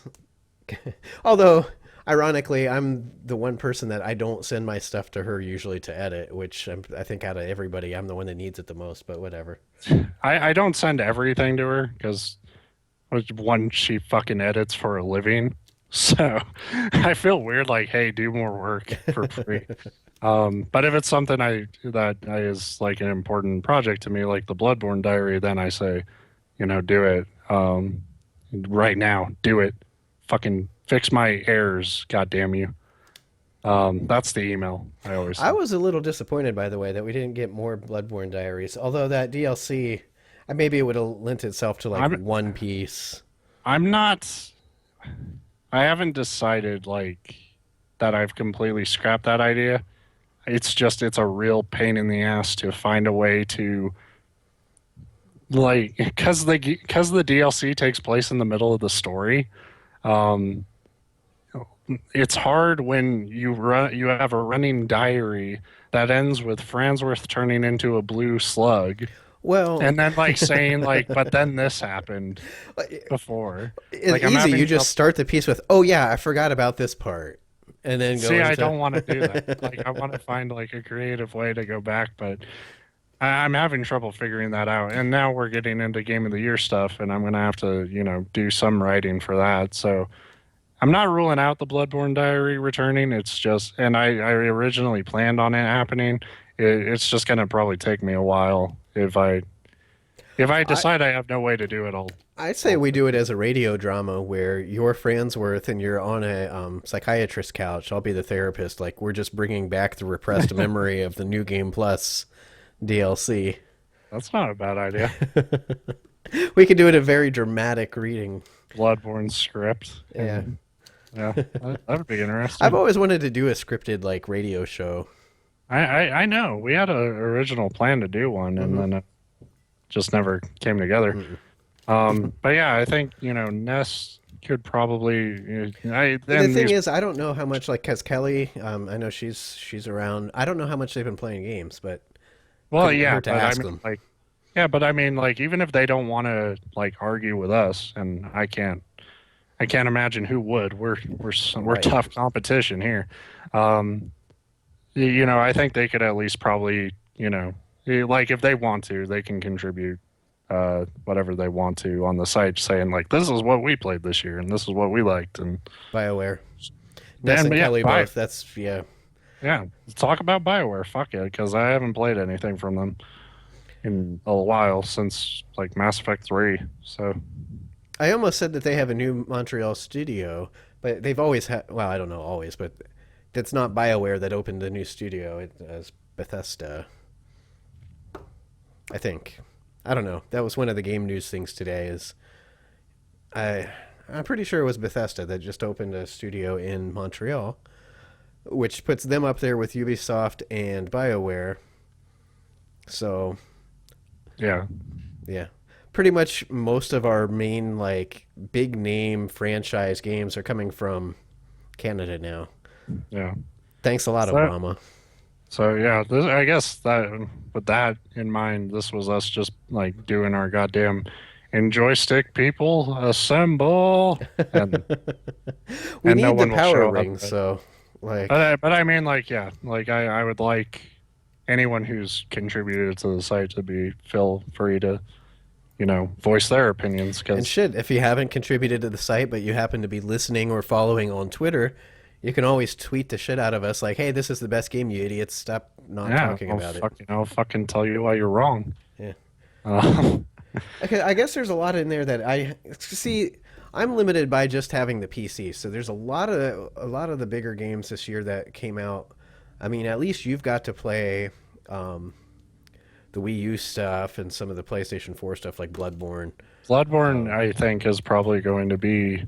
although ironically, I'm the one person that I don't send my stuff to her usually to edit, which I think out of everybody, I'm the one that needs it the most, but whatever.
I don't send everything to her because one, she fucking edits for a living. So I feel weird like, hey, do more work for free. But if it's something that is like an important project to me, like the Bloodborne Diary, then I say, do it. Right now, do it. Fucking fix my errors, god damn you. That's the email I always
I
send.
was a little disappointed, by the way, that we didn't get more Bloodborne Diaries. Although that DLC, maybe it would have lent itself to like
I'm
One Piece.
I'm not I haven't decided like that I've completely scrapped that idea. It's a real pain in the ass to find a way to like because the DLC takes place in the middle of the story. Um, it's hard when you have a running diary that ends with Fransworth turning into a blue slug
Well,
and then like saying like but then this happened before.
it's
Like I'm
easy.
having
You just
trouble.
start the piece with, "Oh yeah, I forgot about this part," and then go
See, I
into.
don't want to do that. Like I want to find like a creative way to go back, but I'm having trouble figuring that out. And now we're getting into Game of the Year stuff, and I'm gonna have to, do some writing for that. So I'm not ruling out the Bloodborne Diary returning. It's just, and I originally planned on it happening. It's just gonna probably take me a while if I
I
decide I have no way to do it.
I'd say
I'll
we do it as a radio drama where you're Fransworth and you're on a psychiatrist couch. I'll be the therapist. Like we're just bringing back the repressed memory of the New Game Plus DLC.
That's not a bad idea.
We could do it a very dramatic reading.
Bloodborne script,
Yeah,
and yeah, that would be
I've
interesting.
always wanted to do a scripted like radio show.
I know we had an original plan to do one, and
Hmm.
then it just never came together. But yeah, I think Ness could probably. I
The
then
thing
these.
is, I don't know how much like cause Kelly. I know she's around. I don't know how much they've been playing games, but
Well,
couldn't
yeah,
hurt to
but I
ask
mean,
them.
like, yeah, but I mean, like, even if they don't want to like argue with us, and I can't imagine who would. We're
Right.
tough competition here. Um, I think they could at least probably, like if they want to, they can contribute whatever they want to on the site, saying like, this is what we played this year, and this is what we liked, and
BioWare. Ness
then
and
yeah,
Kelly both. That's yeah.
yeah, talk about Bioware. Fuck it, because I haven't played anything from them. in a while since like Mass Effect 3. So
I almost said that they have a new Montreal studio, but they've always had. Well, I don't know always, but that's not BioWare that opened the new studio. It was Bethesda, I think. I don't know. That was one of the game news things today. Is I I'm pretty sure it was Bethesda that just opened a studio in Montreal, which puts them up there with Ubisoft and BioWare. So
yeah,
yeah, pretty much most of our main like big name franchise games are coming from Canada now.
yeah.
Thanks a lot,
So
Obama.
so yeah, I guess that with that in mind, this was us just like doing our goddamn enjoy stick people assemble, and
We
no
need the
one will
power
show up.
ring, so
But
like
I mean, like, yeah, like I would like anyone who's contributed to the site to be feel free to, voice their opinions
and
because
shit, if you haven't contributed to the site but you happen to be listening or following on Twitter, you can always tweet the shit out of us like, "Hey, this is the best game, you idiots. Stop not
yeah,
talking about it."
I'll fucking tell you why you're wrong.
Yeah.
Uh,
Okay, I guess there's a lot in there that I see. I'm limited by just having the PC, so there's a lot of the bigger games this year that came out. I mean, at least you've got to play um, the Wii U stuff and some of the PlayStation 4 stuff like Bloodborne.
Bloodborne,
Um,
I think, is probably going to be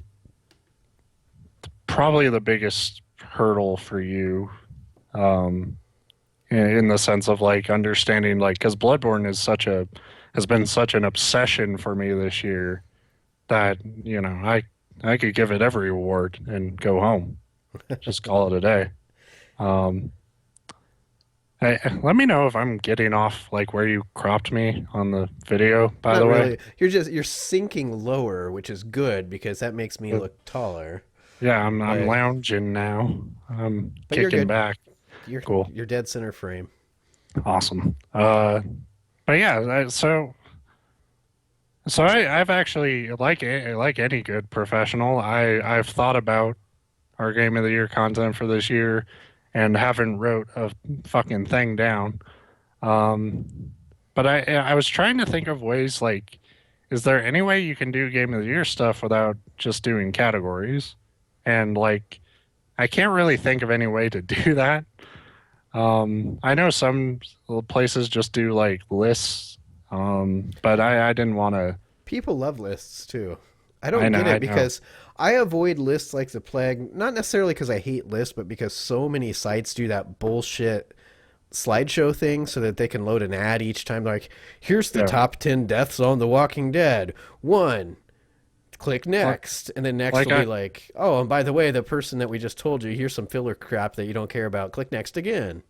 probably the biggest hurdle for you, um, in the sense of like understanding, like, because Bloodborne has been such an obsession for me this year that I could give it every award and go home, just call it a day. Um, let me know if I'm getting off like where you cropped me on the video, by
Not
the way.
really. You're sinking lower, which is good because that makes me
But
look taller.
yeah, I'm
But
lounging now. I'm
but you're
kicking
good.
back.
You're
Cool.
you're dead center frame.
Awesome. But yeah, I've actually like any good professional. I've thought about our game of the year content for this year and haven't wrote a fucking thing down. Um, but I was trying to think of ways like, is there any way you can do game of the year stuff without just doing categories? And like, I can't really think of any way to do that. I know some places just do like lists, but I didn't want to.
People love lists too. I
I
don't
know,
get
I
it
know.
because I avoid lists like the plague, not necessarily because I hate lists, but because so many sites do that bullshit slideshow thing so that they can load an ad each time. Like, here's the
Yeah,
top 10 deaths on The Walking Dead. One, click
like,
next. And then next
like
will be
I
like, oh, and by the way, the person that we just told you, here's some filler crap that you don't care about. Click next again.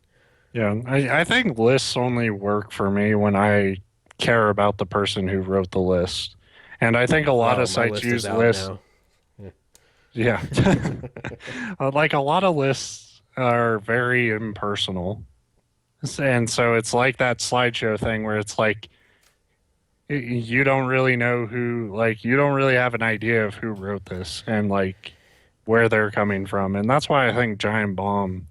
yeah, I think lists only work for me when I care about the person who wrote the list, and I think a lot
Well,
of
my
sites
list is
use
out
lists.
now. Yeah.
Yeah, like a lot of lists are very impersonal, and so it's like that slideshow thing where it's like you don't really know who, like, you don't really have an idea of who wrote this and like where they're coming from. And that's why I think Giant Bomb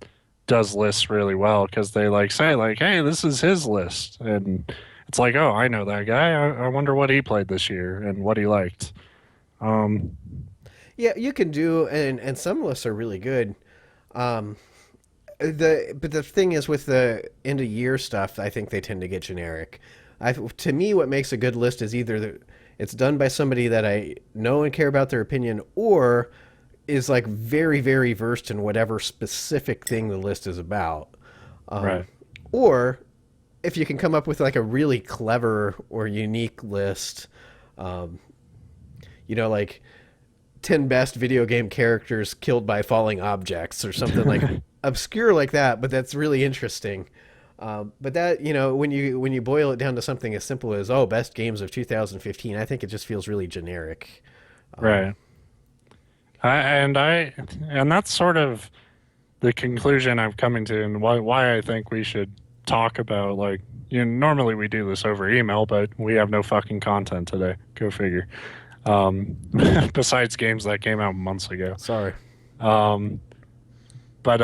does lists really well because they like say, like, hey, this is his list. And it's like, oh, I know that guy. I wonder what he played this year and what he liked. Um,
Yeah, you can do, and some lists are really good. Um, but the thing is with the end of year stuff, I think they tend to get generic. To me, what makes a good list is either it's done by somebody that I know and care about their opinion, or is like very very versed in whatever specific thing the list is about. Um,
right.
or if you can come up with like a really clever or unique list, um, like 10 best video game characters killed by falling objects or something like obscure like that, but that's really interesting. But that, when you boil it down to something as simple as, oh, best games of 2015, I think it just feels really generic. Um,
Right. And that's sort of the conclusion I'm coming to, and why I think we should talk about, like, normally we do this over email, but we have no fucking content today. Go figure. Um, besides games that came out months ago.
Sorry.
Um, but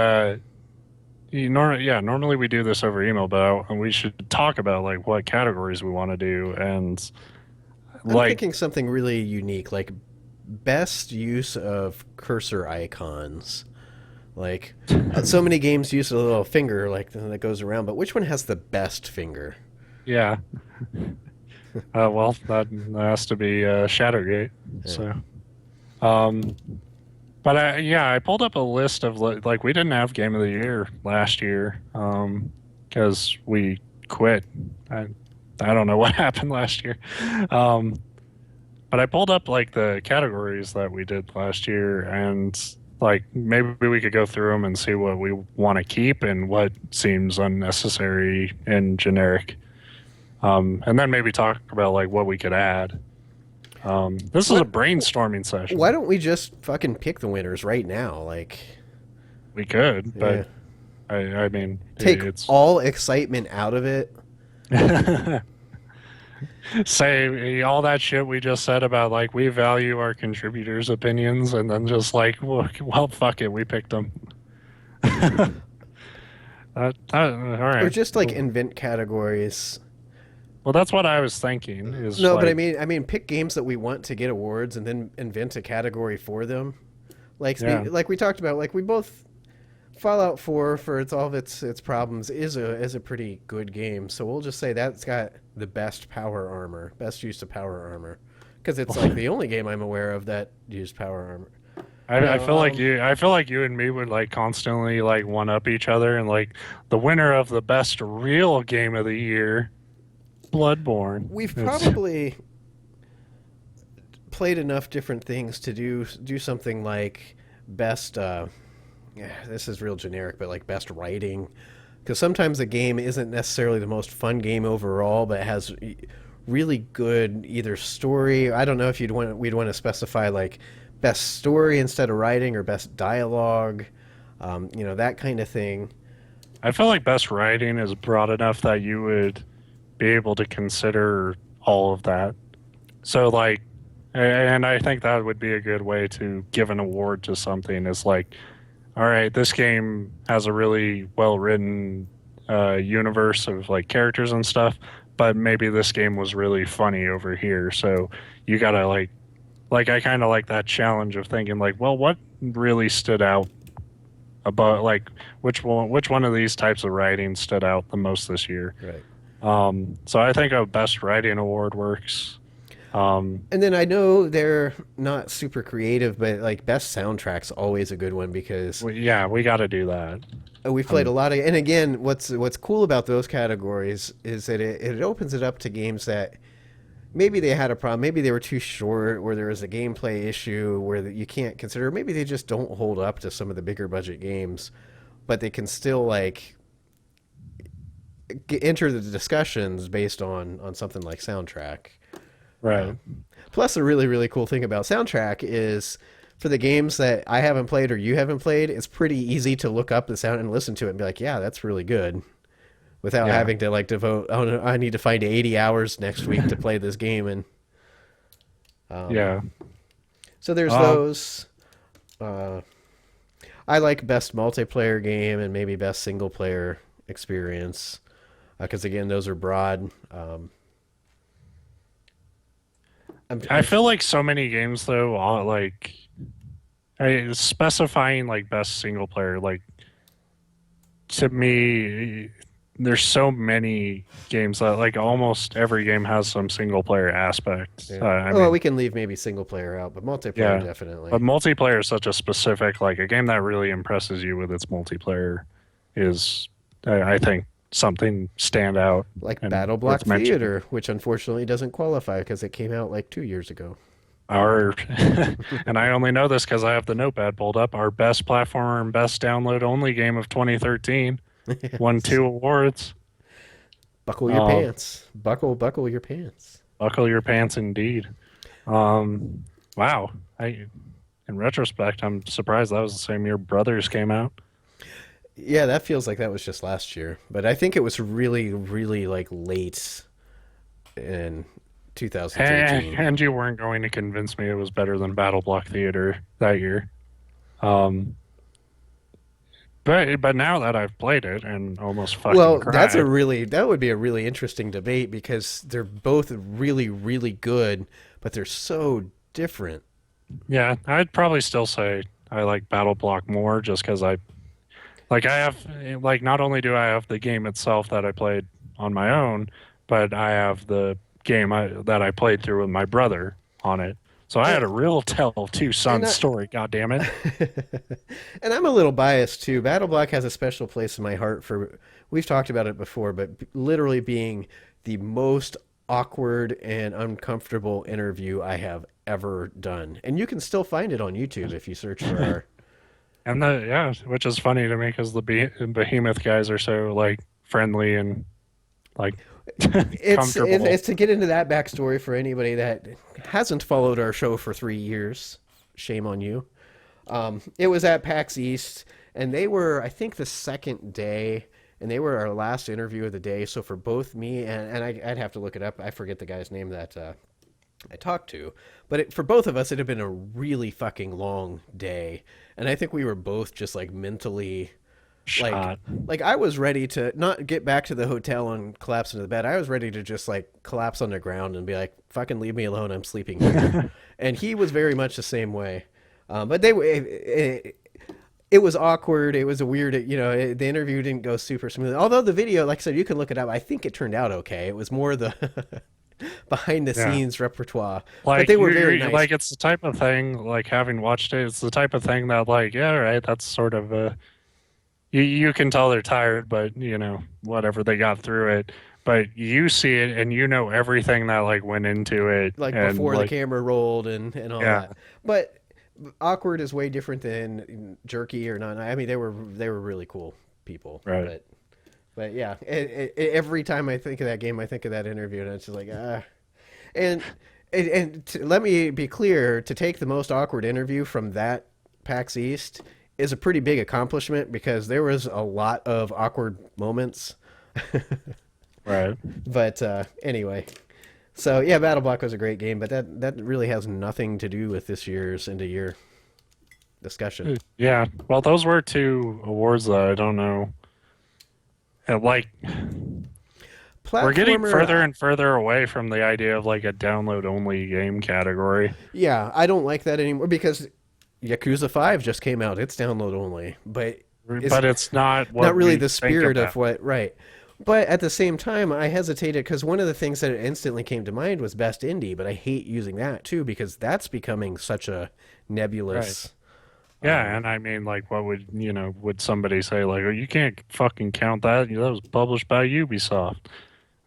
Normally we do this over email, but we should talk about like what categories we want to do and
I'm
like
thinking something really unique, like best use of cursor icons. Like so many games use a little finger like that goes around, but which one has the best finger?
yeah. Well, that has to be Shadowgate.
Yeah.
So, um, but I pulled up a list of like we didn't have Game of the Year last year because we quit. I I don't know what happened last year. Um, but I pulled up like the categories that we did last year and like maybe we could go through them and see what we want to keep and what seems unnecessary and generic. And then maybe talk about like what we could add. This is a
What?
brainstorming
Why
session.
don't we just fucking pick the winners right now? Like,
We could, but
yeah,
I mean,
take
it's
all excitement out of it.
say all that shit we just said about like we value our contributors' opinions, and then just like, well, fuck it, we picked them. All
Or
right.
just like invent categories.
Well, that's what I was thinking. Is
No, but
like,
I mean, pick games that we want to get awards and then invent a category for them.
yeah.
Like we talked about, like we both Fallout 4 for its all of its problems is a pretty good game. So we'll just say that's got the best power armor, best use of power armor, because it's like the only game I'm aware of that used power armor.
I
No,
feel like you and me would like constantly like one up each other, and like the winner of the best real game of the year, Bloodborne.
we've
It's
probably played enough different things to do something like best. Yeah, this is real generic, but like best writing, because sometimes a game isn't necessarily the most fun game overall, but it has really good either story. I don't know if we'd want to specify like best story instead of writing or best dialogue, that kind of thing.
I feel like best writing is broad enough that you would be able to consider all of that. So like, and I think that would be a good way to give an award to something is like, all right, this game has a really well written universe of like characters and stuff, but maybe this game was really funny over here. So you gotta like I kind of like that challenge of thinking like, well, what really stood out about like which one of these types of writing stood out the most this year?
Right.
So I think a best writing award works. Um,
And then I know they're not super creative, but like best soundtrack's always a good one because
yeah, we got to do that.
we've played a
Um,
lot of. And again, what's cool about those categories is that it opens it up to games that maybe they had a problem, maybe they were too short, or there was a gameplay issue where you can't consider. Maybe they just don't hold up to some of the bigger budget games, but they can still like enter the discussions based on something like soundtrack.
right.
Plus, a really cool thing about soundtrack is for the games that I haven't played or you haven't played, it's pretty easy to look up the sound and listen to it and be like, yeah, that's really good, without
Yeah.
having to like devote. Oh, no, I need to find 80 hours next week to play this game, and
Yeah.
so there's
Um,
those. Uh, I like best multiplayer game and maybe best single player experience because again, those are broad.
I feel like so many games though, are like specifying like best single player, like to me, there's so many games that like almost every game has some single player aspect.
Yeah.
I
Well,
mean,
we can leave maybe single player out, but multiplayer
yeah,
definitely.
but multiplayer is such a specific like a game that really impresses you with its multiplayer is, I think, something stand out
Like
and
Battle Block
worth mentioning.
Theater, which unfortunately doesn't qualify because it came out like 2 years ago.
Our and I only know this because I have the notepad pulled up. Our best platformer and best download only game of 2013 won two awards.
Buckle your
Um,
pants. Buckle your pants.
Buckle your pants, indeed. Um, wow. In retrospect, I'm surprised that was the same year Brothers came out.
Yeah, that feels like that was just last year, but I think it was really like late in 2013.
And you weren't going to convince me it was better than Battle Block Theater that year. Um, But now that I've played it and almost fucking
Well,
cried,
that would be a really interesting debate because they're both really, really good, but they're so different.
yeah, I'd probably still say I like Battle Block more just because I have like not only do I have the game itself that I played on my own, but I have the game that I played through with my brother on it. So I had
And,
a real tell of two
and
sons story. God damn it!
and I'm a little biased too. Battle Block has a special place in my heart for. We've talked about it before, but literally being the most awkward and uncomfortable interview I have ever done. And you can still find it on YouTube if you search for our.
And the yeah, which is funny to me because the Behemoth guys are so like friendly and like comfortable.
It's to get into that backstory for anybody that hasn't followed our show for 3 years. Shame on you. It was at PAX East, and they were, I think, the second day, and they were our last interview of the day. So for both me and I'd have to look it up. I forget the guy's name that I talked to, but for both of us, it had been a really fucking long day, and I think we were both just like mentally like
Shot.
I was ready to not get back to the hotel and collapse into the bed. I was ready to just like collapse on the ground and be like, "Fucking leave me alone. I'm sleeping here." And he was very much the same way. But it was awkward. It was a weird, the interview didn't go super smooth. Although the video, like I said, you can look it up. I think it turned out okay. It was more the behind the
Yeah.
scenes repertoire, but
Like
they were very nice.
like it's the type of thing like having watched it, it's the type of thing that like yeah, right, that's sort of you can tell they're tired, but whatever they got through it. But you see it and you know everything that like went into it
Like
and
before the
like
camera rolled and all
yeah,
that. But awkward is way different than jerky or not. I mean, they were really cool people,
right.
but yeah, every time I think of that game, I think of that interview, and it's just like and let me be clear: to take the most awkward interview from that PAX East is a pretty big accomplishment because there was a lot of awkward moments.
Right.
But anyway, so yeah, Battle Block was a great game, but that really has nothing to do with this year's end of year discussion.
Yeah. Well, those were two awards that I don't know. Like we're getting
Platformer,
further and further away from the idea of like a download only game category.
yeah, I don't like that anymore because Yakuza 5 just came out. It's download only, but it's
But it's not
not
what
really
we
the
think
spirit of
about.
what, right. But at the same time, I hesitated because one of the things that instantly came to mind was best indie, but I hate using that too because that's becoming such a
Right.
nebulous.
Yeah, and I mean, like, what would would somebody say like, "Oh, you can't fucking count that? That was published by Ubisoft."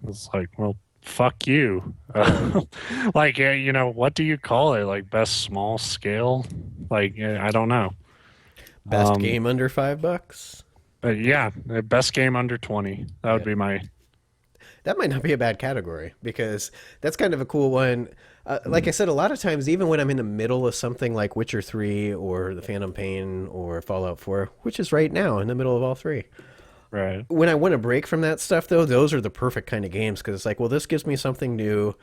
It's like, well, fuck you.
Right.
Like, what do you call it? Like, best small scale? Like, I don't know.
Best
Um,
game under $5.
but yeah, the best game under 20. That would
Yeah.
be my.
That might not be a bad category because that's kind of a cool one. Like I said, a lot of times, even when I'm in the middle of something like Witcher 3 or The Phantom Pain or Fallout 4, which is right now in the middle of all three,
Right.
when I want a break from that stuff, though, those are the perfect kind of games because it's like, well, this gives me something new,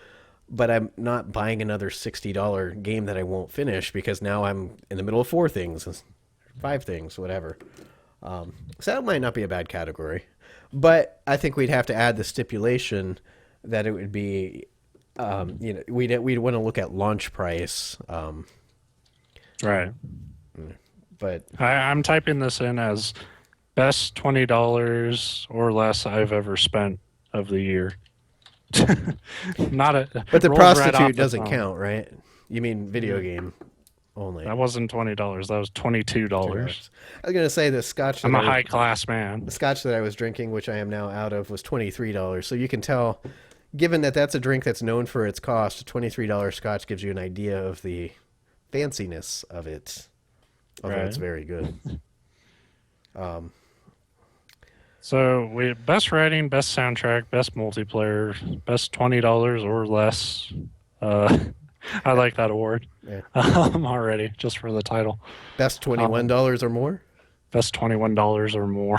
but I'm not buying another $60 game that I won't finish because now I'm in the middle of four things, five things, whatever. So that might not be a bad category, but I think we'd have to add the stipulation that it would be, we'd want to look at launch price.
Right.
But
I'm typing this in as best $20 or less I've ever spent of the year. Not a
but the
rolls right off
prostitute
the
doesn't
tongue.
count, right? You mean video game only?
That wasn't $20. That was $22.
$2. I was gonna say
I'm a high class man.
the scotch that I was drinking, which I am now out of, was $23. So you can tell, given that that's a drink that's known for its cost, a $23 scotch gives you an idea of the fanciness of it. Although
Right.
it's very good.
So we best writing, best soundtrack, best multiplayer, best $20 or less. Uh, I like that award
Yeah.
already just for the title.
Best
Um,
$21 or more.
Best $21 or more.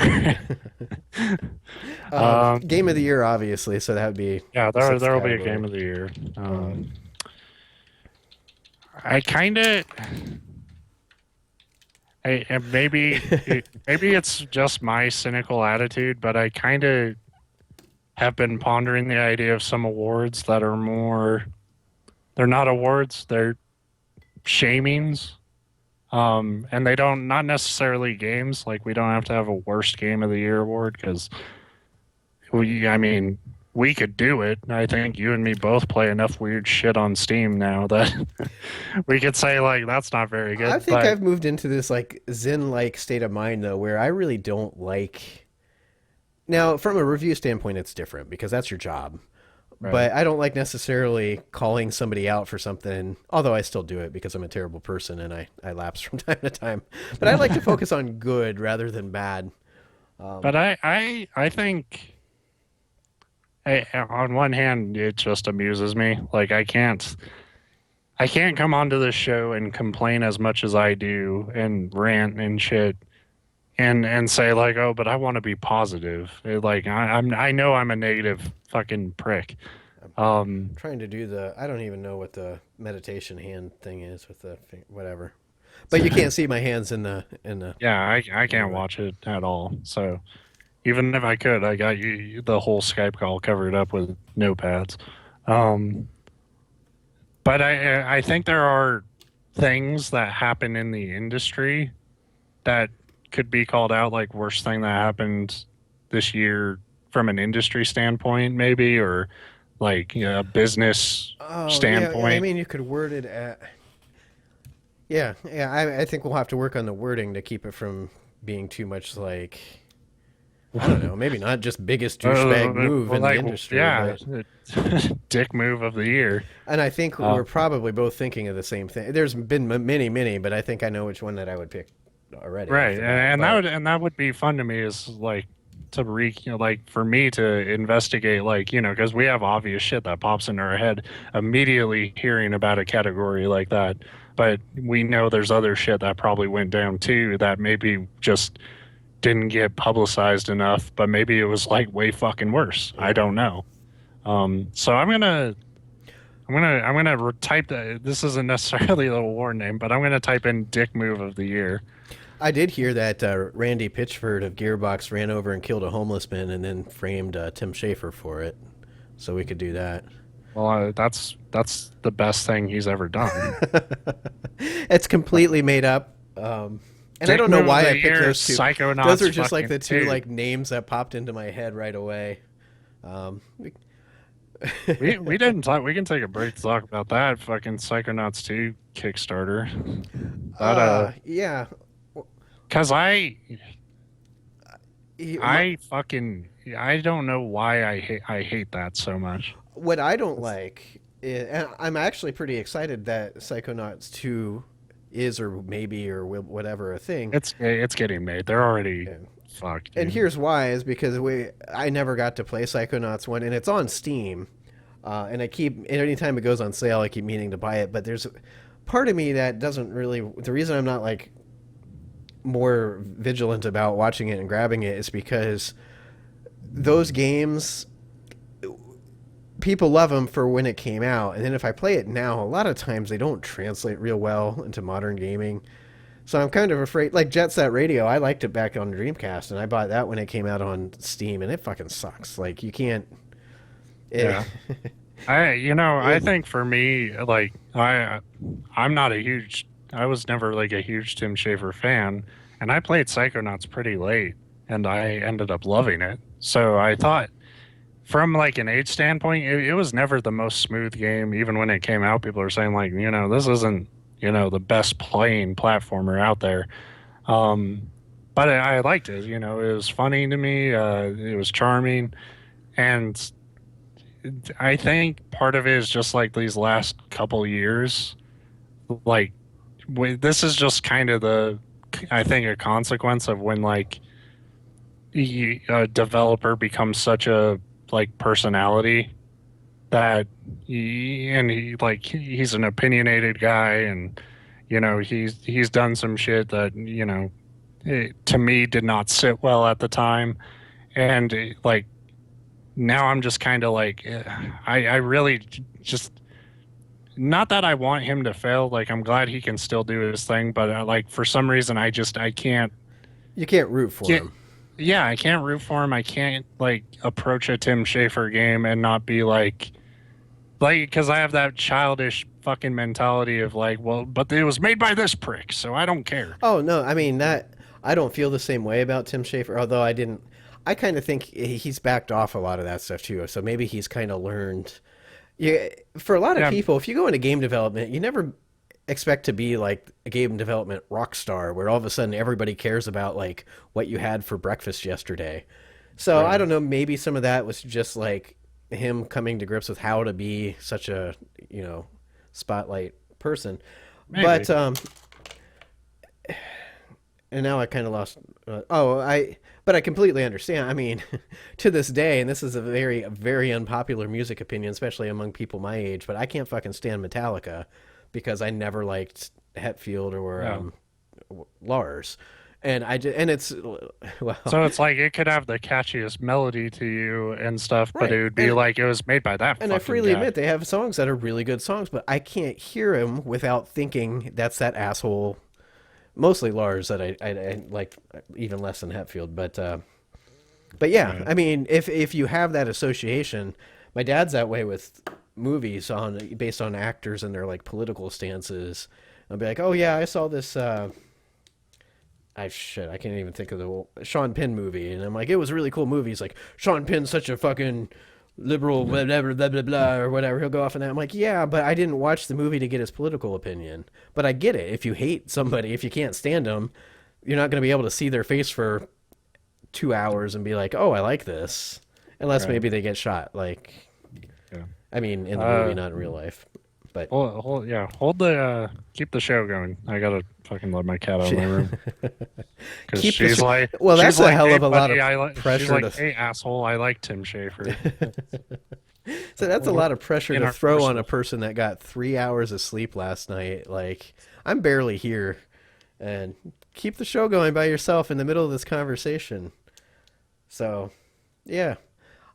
Game of the year, obviously. So that would be
Yeah,
the sixth
there will be a
category.
game of the year. I kind of And maybe it's just my cynical attitude, but I kind of have been pondering the idea of some awards that are more, they're not awards, they're shamings. And they don't, not necessarily games. Like, we don't have to have a worst game of the year award because I mean, we could do it. I think you and me both play enough weird shit on Steam now that we could say, like, that's not very
I
good.
think
But
I've moved into this like zen-like state of mind though, where I really don't like. Now, from a review standpoint, it's different because that's your job.
right.
But I don't like necessarily calling somebody out for something, although I still do it because I'm a terrible person and I lapse from time to time. But I like to focus on good rather than bad.
But I think on one hand, it just amuses me. Like, I can't come onto this show and complain as much as I do and rant and shit and say like, oh, but I want to be positive. Like, I know I'm a negative fucking prick.
I'm trying to do the. I don't even know what the meditation hand thing is with the whatever. But you can't see my hands in the.
Yeah, I can't
Whatever.
watch it at all. So even if I could, I got the whole Skype call covered up with notepads. Um, but I think there are things that happen in the industry that could be called out, like worst thing that happened this year from an industry standpoint, maybe, or like, you know, a business
Oh yeah, yeah. I
standpoint.
mean, you could word it at. Yeah, yeah. I think we'll have to work on the wording to keep it from being too much like. I don't know. Maybe not just biggest douchebag move
Well,
in the
like,
industry,
yeah,
but
dick move of the year.
and I think
Uh,
we're probably both thinking of the same thing. There's been many, many, but I think I know which one that I would pick already off
right,
the bat.
and
But
that would be fun to me, is like to you know, like for me to investigate, like, you know, because we have obvious shit that pops into our head immediately hearing about a category like that, but we know there's other shit that probably went down too that maybe just didn't get publicized enough, but maybe it was like way fucking worse. I
yeah,
don't know. So I'm gonna type that. This isn't necessarily the award name, but I'm gonna type in "dick move of the year."
I did hear that Randy Pitchford of Gearbox ran over and killed a homeless man and then framed Tim Schafer for it. So we could do that.
Well, that's the best thing he's ever done.
It's completely made up. And I
Dick
don't know
move of
why
the
I picked
year is
those two. Those
Psychonauts
are just like
fucking
the two
two.
like names that popped into my head right away. Um,
We didn't talk. We can take a break to talk about that fucking Psychonauts 2 Kickstarter. That
yeah.
cause
He- my-
I fucking I don't know why I hate that so much.
what I don't like, and I'm actually pretty excited that Psychonauts 2 is or maybe or will, whatever a thing.
It's getting made. They're already
And,
fucked,
and
dude.
here's why is because I never got to play Psychonauts 1 and it's on Steam. And I keep anytime it goes on sale, I keep meaning to buy it, but there's part of me that doesn't really. The reason I'm not like more vigilant about watching it and grabbing it is because those games people love them for when it came out, and then if I play it now, a lot of times they don't translate real well into modern gaming. So I'm kind of afraid. Like Jet Set Radio, I liked it back on Dreamcast, and I bought that when it came out on Steam, and it fucking sucks. Like you can't. It,
Yeah. I
it,
think for me, like, I'm not a huge, I was never like a huge Tim Schafer fan, and I played Psychonauts pretty late, and I ended up loving it. So I thought, from like an age standpoint, it was never the most smooth game. Even when it came out, people are saying like, you know, this isn't, you know, the best playing platformer out there. Um, but I liked it. You know, it was funny to me. It was charming, and I think part of it is just like these last couple years, like this is just kind of I think a consequence of when like a developer becomes such a like personality that he's an opinionated guy, and you know he's done some shit that, you know, to me did not sit well at the time, and like now I'm just kind of like, I really just not that I want him to fail. Like I'm glad he can still do his thing, but like for some reason I can't
You can't root for
get.
him.
Yeah, I can't root for him. I can't like approach a Tim Schafer game and not be like because I have that childish fucking mentality of like, well, but it was made by this prick, so I don't care.
Oh no, I mean that I don't feel the same way about Tim Schafer. Although I didn't, I kind of think he's backed off a lot of that stuff too. So maybe he's kind of learned. Yeah, for a lot of
Yeah,
people, if you go into game development, you never expect to be like a game development rock star, where all of a sudden everybody cares about like what you had for breakfast yesterday. So I
right.
don't know. Maybe some of that was just like him coming to grips with how to be such a you know spotlight person.
Maybe.
But and now I kind of lost. But I completely understand. I mean, to this day, and this is a very unpopular music opinion, especially among people my age. But I can't fucking stand Metallica because I never liked Hetfield or
Yeah.
Lars, and and it's well,
So it's like it could have the catchiest melody to you and stuff, but
right,
it would be like it was made by that
and I
fucking
freely
guy.
admit they have songs that are really good songs, but I can't hear him without thinking that's that asshole. Mostly Lars that I like even less than Hetfield, but yeah,
Right.
I mean, if you have that association, my dad's that way with movies on based on actors and their like political stances. I'll be like, oh yeah, I saw this. I can't even think of the Sean Penn movie, and I'm like, it was a really cool movie. He's like, Sean Penn's such a fucking liberal, blah blah blah blah blah, or whatever. He'll go off on that. I'm like, yeah, but I didn't watch the movie to get his political opinion. But I get it. If you hate somebody, if you can't stand them, you're not going to be able to see their face for 2 hours and be like, oh, I like this, unless
Right.
maybe they get shot. Like,
Yeah.
I mean, in the movie,
Uh,
not in real life. But
hold the keep the show going. I gotta fucking let my cat out of
she,
my room because
keep the
she's
show.
like
Well, that's
she's
a
like,
hell
hey
of a lot of
buddy, she's
pressure
like,
to.
hey asshole, I like Tim Schafer.
So that's a lot of pressure
In
to
our
throw on a
personal,
person that got 3 hours of sleep last night. Like, I'm barely here, and keep the show going by yourself in the middle of this conversation. So, yeah,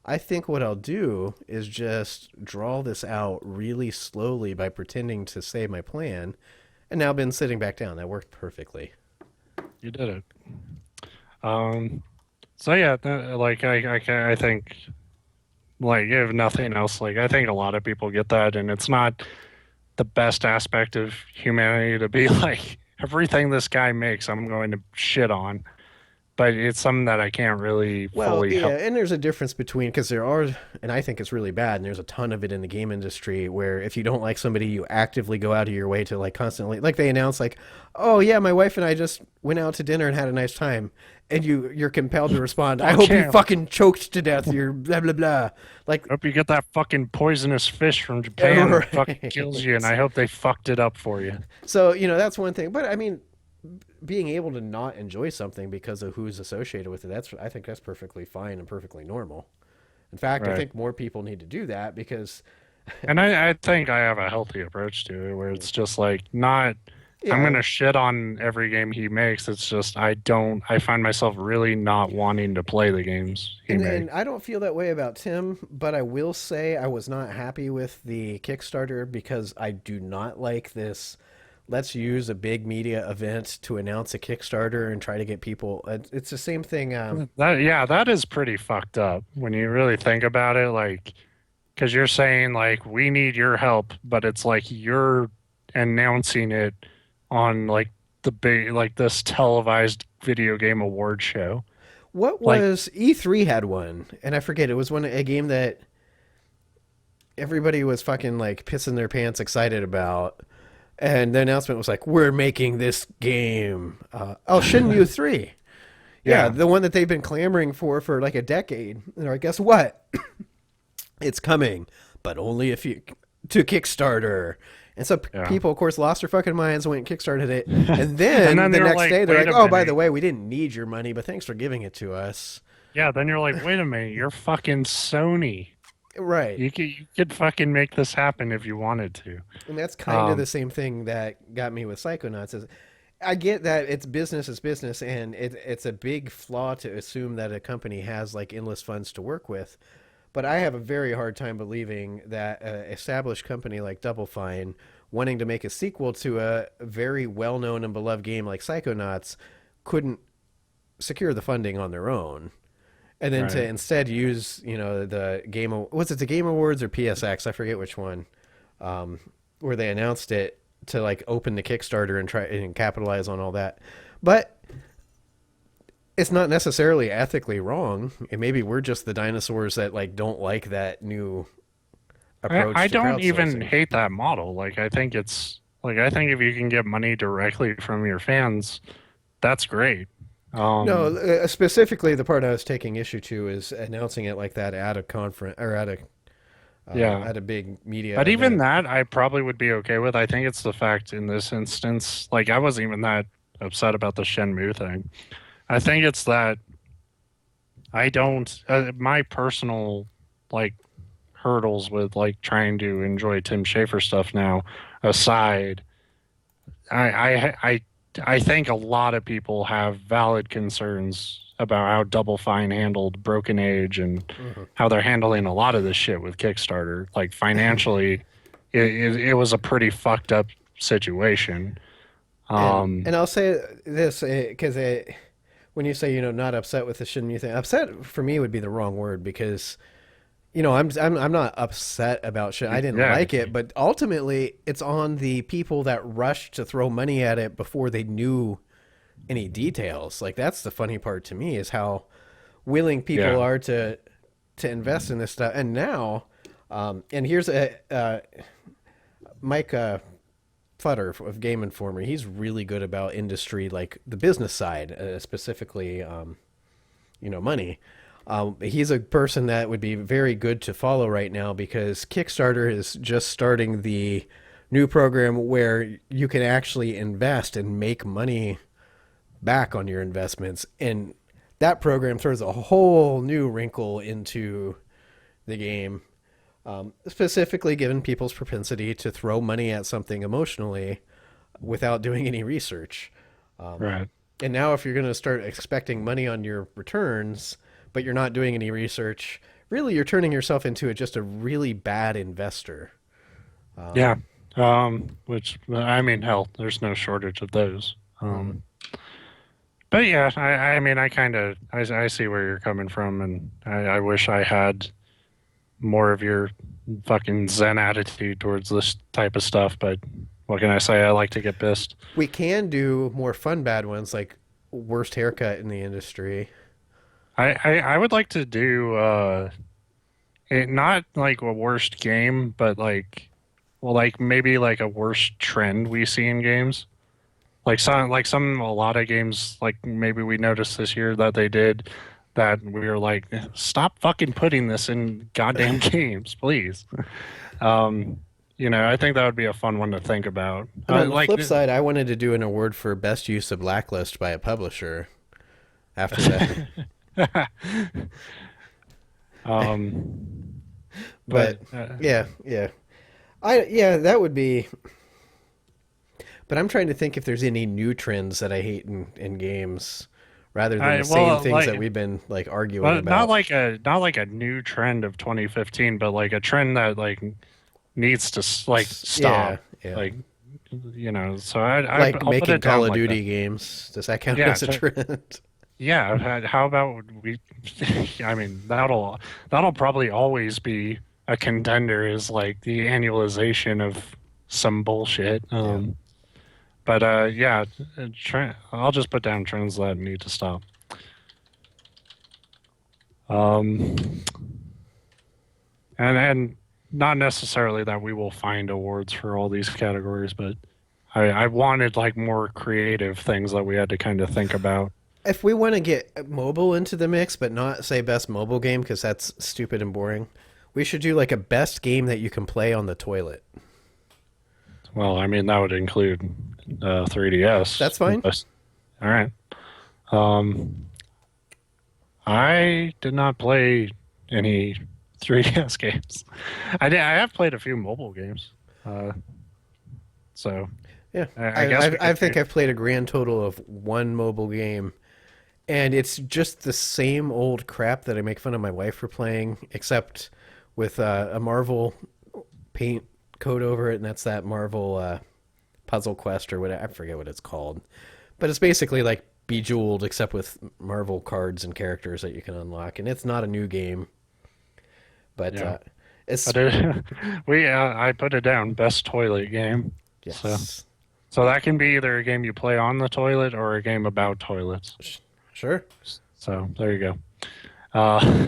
I think what I'll do is just draw this out really slowly by pretending to say my plan, and now been sitting back down. That worked perfectly.
you did it. Um, so yeah, like I think like if nothing else, like I think a lot of people get that, and it's not the best aspect of humanity to be like everything this guy makes, I'm going to shit on. But it's something that I can't really
Well,
fully
yeah,
help.
and there's a difference between because there are, and I think it's really bad, and there's a ton of it in the game industry where if you don't like somebody, you actively go out of your way to like constantly, like they announce, like, oh yeah, my wife and I just went out to dinner and had a nice time, and you're compelled to respond, I
Fuck
hope you
him.
fucking choked to death, you're blah blah blah, like,
Hope you get that fucking poisonous fish from Japan that fucking kills you, and
right.
I hope they fucked it up for you.
So that's one thing, but I mean, being able to not enjoy something because of who's associated with it, I think that's perfectly fine and perfectly normal. In fact, I
Right.
think more people need to do that because,
And I think I have a healthy approach to it where it's just like not I'm
yeah,
gonna shit on every game he makes. It's just I find myself really not wanting to play the games he
and
makes.
I don't feel that way about Tim, but I will say I was not happy with the Kickstarter because I do not like this. Let's use a big media event to announce a Kickstarter and try to get people. It's the same thing.
That yeah, that is pretty fucked up when you really think about it. Like, because you're saying like we need your help, but it's like you're announcing it on like the big like this televised video game award show.
What
Like,
was E3 had one, and I forget. It was a game that everybody was fucking like pissing their pants excited about. And the announcement was like, "We're making this game." Oh, Shenmue 3. Yeah,
yeah,
the one that they've been clamoring for like a decade. And they're like, guess what? It's coming, but only if you to Kickstarter. And so
yeah.
people, of course, lost their fucking minds, went and kickstarted it, and
And
then
then
the
they're
next
like,
day they're
wait
like,
a
"Oh, by the
minute.
way, we didn't need your money, but thanks for giving it to us."
Yeah, then you're like, wait a minute, you're fucking Sony.
Right.
You could fucking make this happen if you wanted to.
And that's kind of the
Um,
same thing that got me with Psychonauts. Is I get that it's business is business, and it's a big flaw to assume that a company has like endless funds to work with. but I have a very hard time believing that an established company like Double Fine wanting to make a sequel to a very well-known and beloved game like Psychonauts couldn't secure the funding on their own. And then to
Right.
instead use, the was it the Game Awards or PSX? I forget which one, where they announced it to like open the Kickstarter and try and capitalize on all that. But it's not necessarily ethically wrong. And maybe we're just the dinosaurs that like don't like that new
I
approach to
don't even
crowdsourcing.
hate that model. Like I think if you can get money directly from your fans, that's great.
No,
Um,
specifically the part I was taking issue to is announcing it like that at a conference or
yeah.
at a big media
But even
event.
that I probably would be okay with. I think it's the fact in this instance, like I wasn't even that upset about the Shenmue thing. I think it's that I don't my personal like hurdles with like trying to enjoy Tim Schafer stuff now aside, I I I I think a lot of people have valid concerns about how Double Fine handled Broken Age and
Mhm.
how they're handling a lot of this shit with Kickstarter. Like financially, it was a pretty fucked up situation.
And
Um,
and I'll say this because when you say not upset with the Shinmu thing, upset for me would be the wrong word because I'm not upset about shit. I didn't
yeah,
like it, but ultimately it's on the people that rushed to throw money at it before they knew any details. Like that's the funny part to me is how willing people
yeah,
are to invest in this stuff. And now, and here's a Mike Futter of Game Informer. He's really good about industry, like the business side, specifically, money. He's a person that would be very good to follow right now because Kickstarter is just starting the new program where you can actually invest and make money back on your investments. And that program throws a whole new wrinkle into the game, specifically given people's propensity to throw money at something emotionally without doing any research.
right.
And now, if you're going to start expecting money on your returns, but you're not doing any research, really you're turning yourself into just a really bad investor.
Yeah. Which I mean, hell, there's no shortage of those.
Mhm.
But yeah, I mean, I see where you're coming from, and I wish I had more of your fucking Zen attitude towards this type of stuff. But what can I say? I like to get pissed.
We can do more fun bad ones like worst haircut in the industry.
I would like to do not like a worst game, but like maybe like a worst trend we see in games. Like a lot of games like maybe we noticed this year that they did that we were like, stop fucking putting this in goddamn games, please. Um, I think that would be a fun one to think about.
And on the flip side, I wanted to do an award for best use of blacklist by a publisher after that.
um, but
But yeah, yeah. That would be. But I'm trying to think if there's any new trends that I hate in games, rather than
I
the same
well
things
like
that we've been like arguing
well
about.
not like a new trend of 2015, but like a trend that like needs to like
Yeah,
stop.
yeah.
Like so
Like
I'll put
making
it
Call
down
of
like that.
Duty games. Does that count
Yeah,
as a trend?
yeah. How about we? I mean, that'll probably always be a contender. Is like the annualization of some bullshit.
Yeah.
But yeah, I'll just put down trends that need to stop. Um, and not necessarily that we will find awards for all these categories, but I wanted like more creative things that we had to kind of think about.
If we want to get mobile into the mix, but not say best mobile game because that's stupid and boring, we should do like a best game that you can play on the toilet.
Well, I mean that would include 3DS.
That's fine.
All right. Um, I did not play any 3DS games. I have played a few mobile games. Uh, so
Yeah,
I guess we
I
could do.
think I've played a grand total of one mobile game, and it's just the same old crap that I make fun of my wife for playing, except with a Marvel paint coat over it, and that's that Marvel Puzzle Quest or whatever. I forget what it's called, but it's basically like Bejeweled, except with Marvel cards and characters that you can unlock, and it's not a new game, but
Yeah.
it's
But I put it down, best toilet game. So
yes,
so that can be either a game you play on the toilet or a game about toilets.
sure.
So there you go. Uh,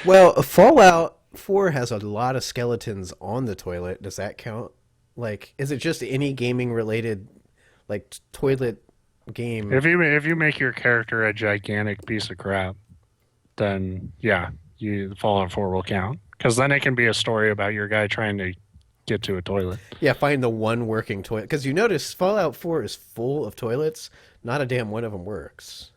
Well, Fallout 4 has a lot of skeletons on the toilet. Does that count? Like, is it just any gaming related, like toilet game?
if you make your character a gigantic piece of crap, then yeah, Fallout 4 will count because then it can be a story about your guy trying to get to a toilet.
Yeah, find the one working toilet. Because you notice Fallout 4 is full of toilets. Not a damn one of them works.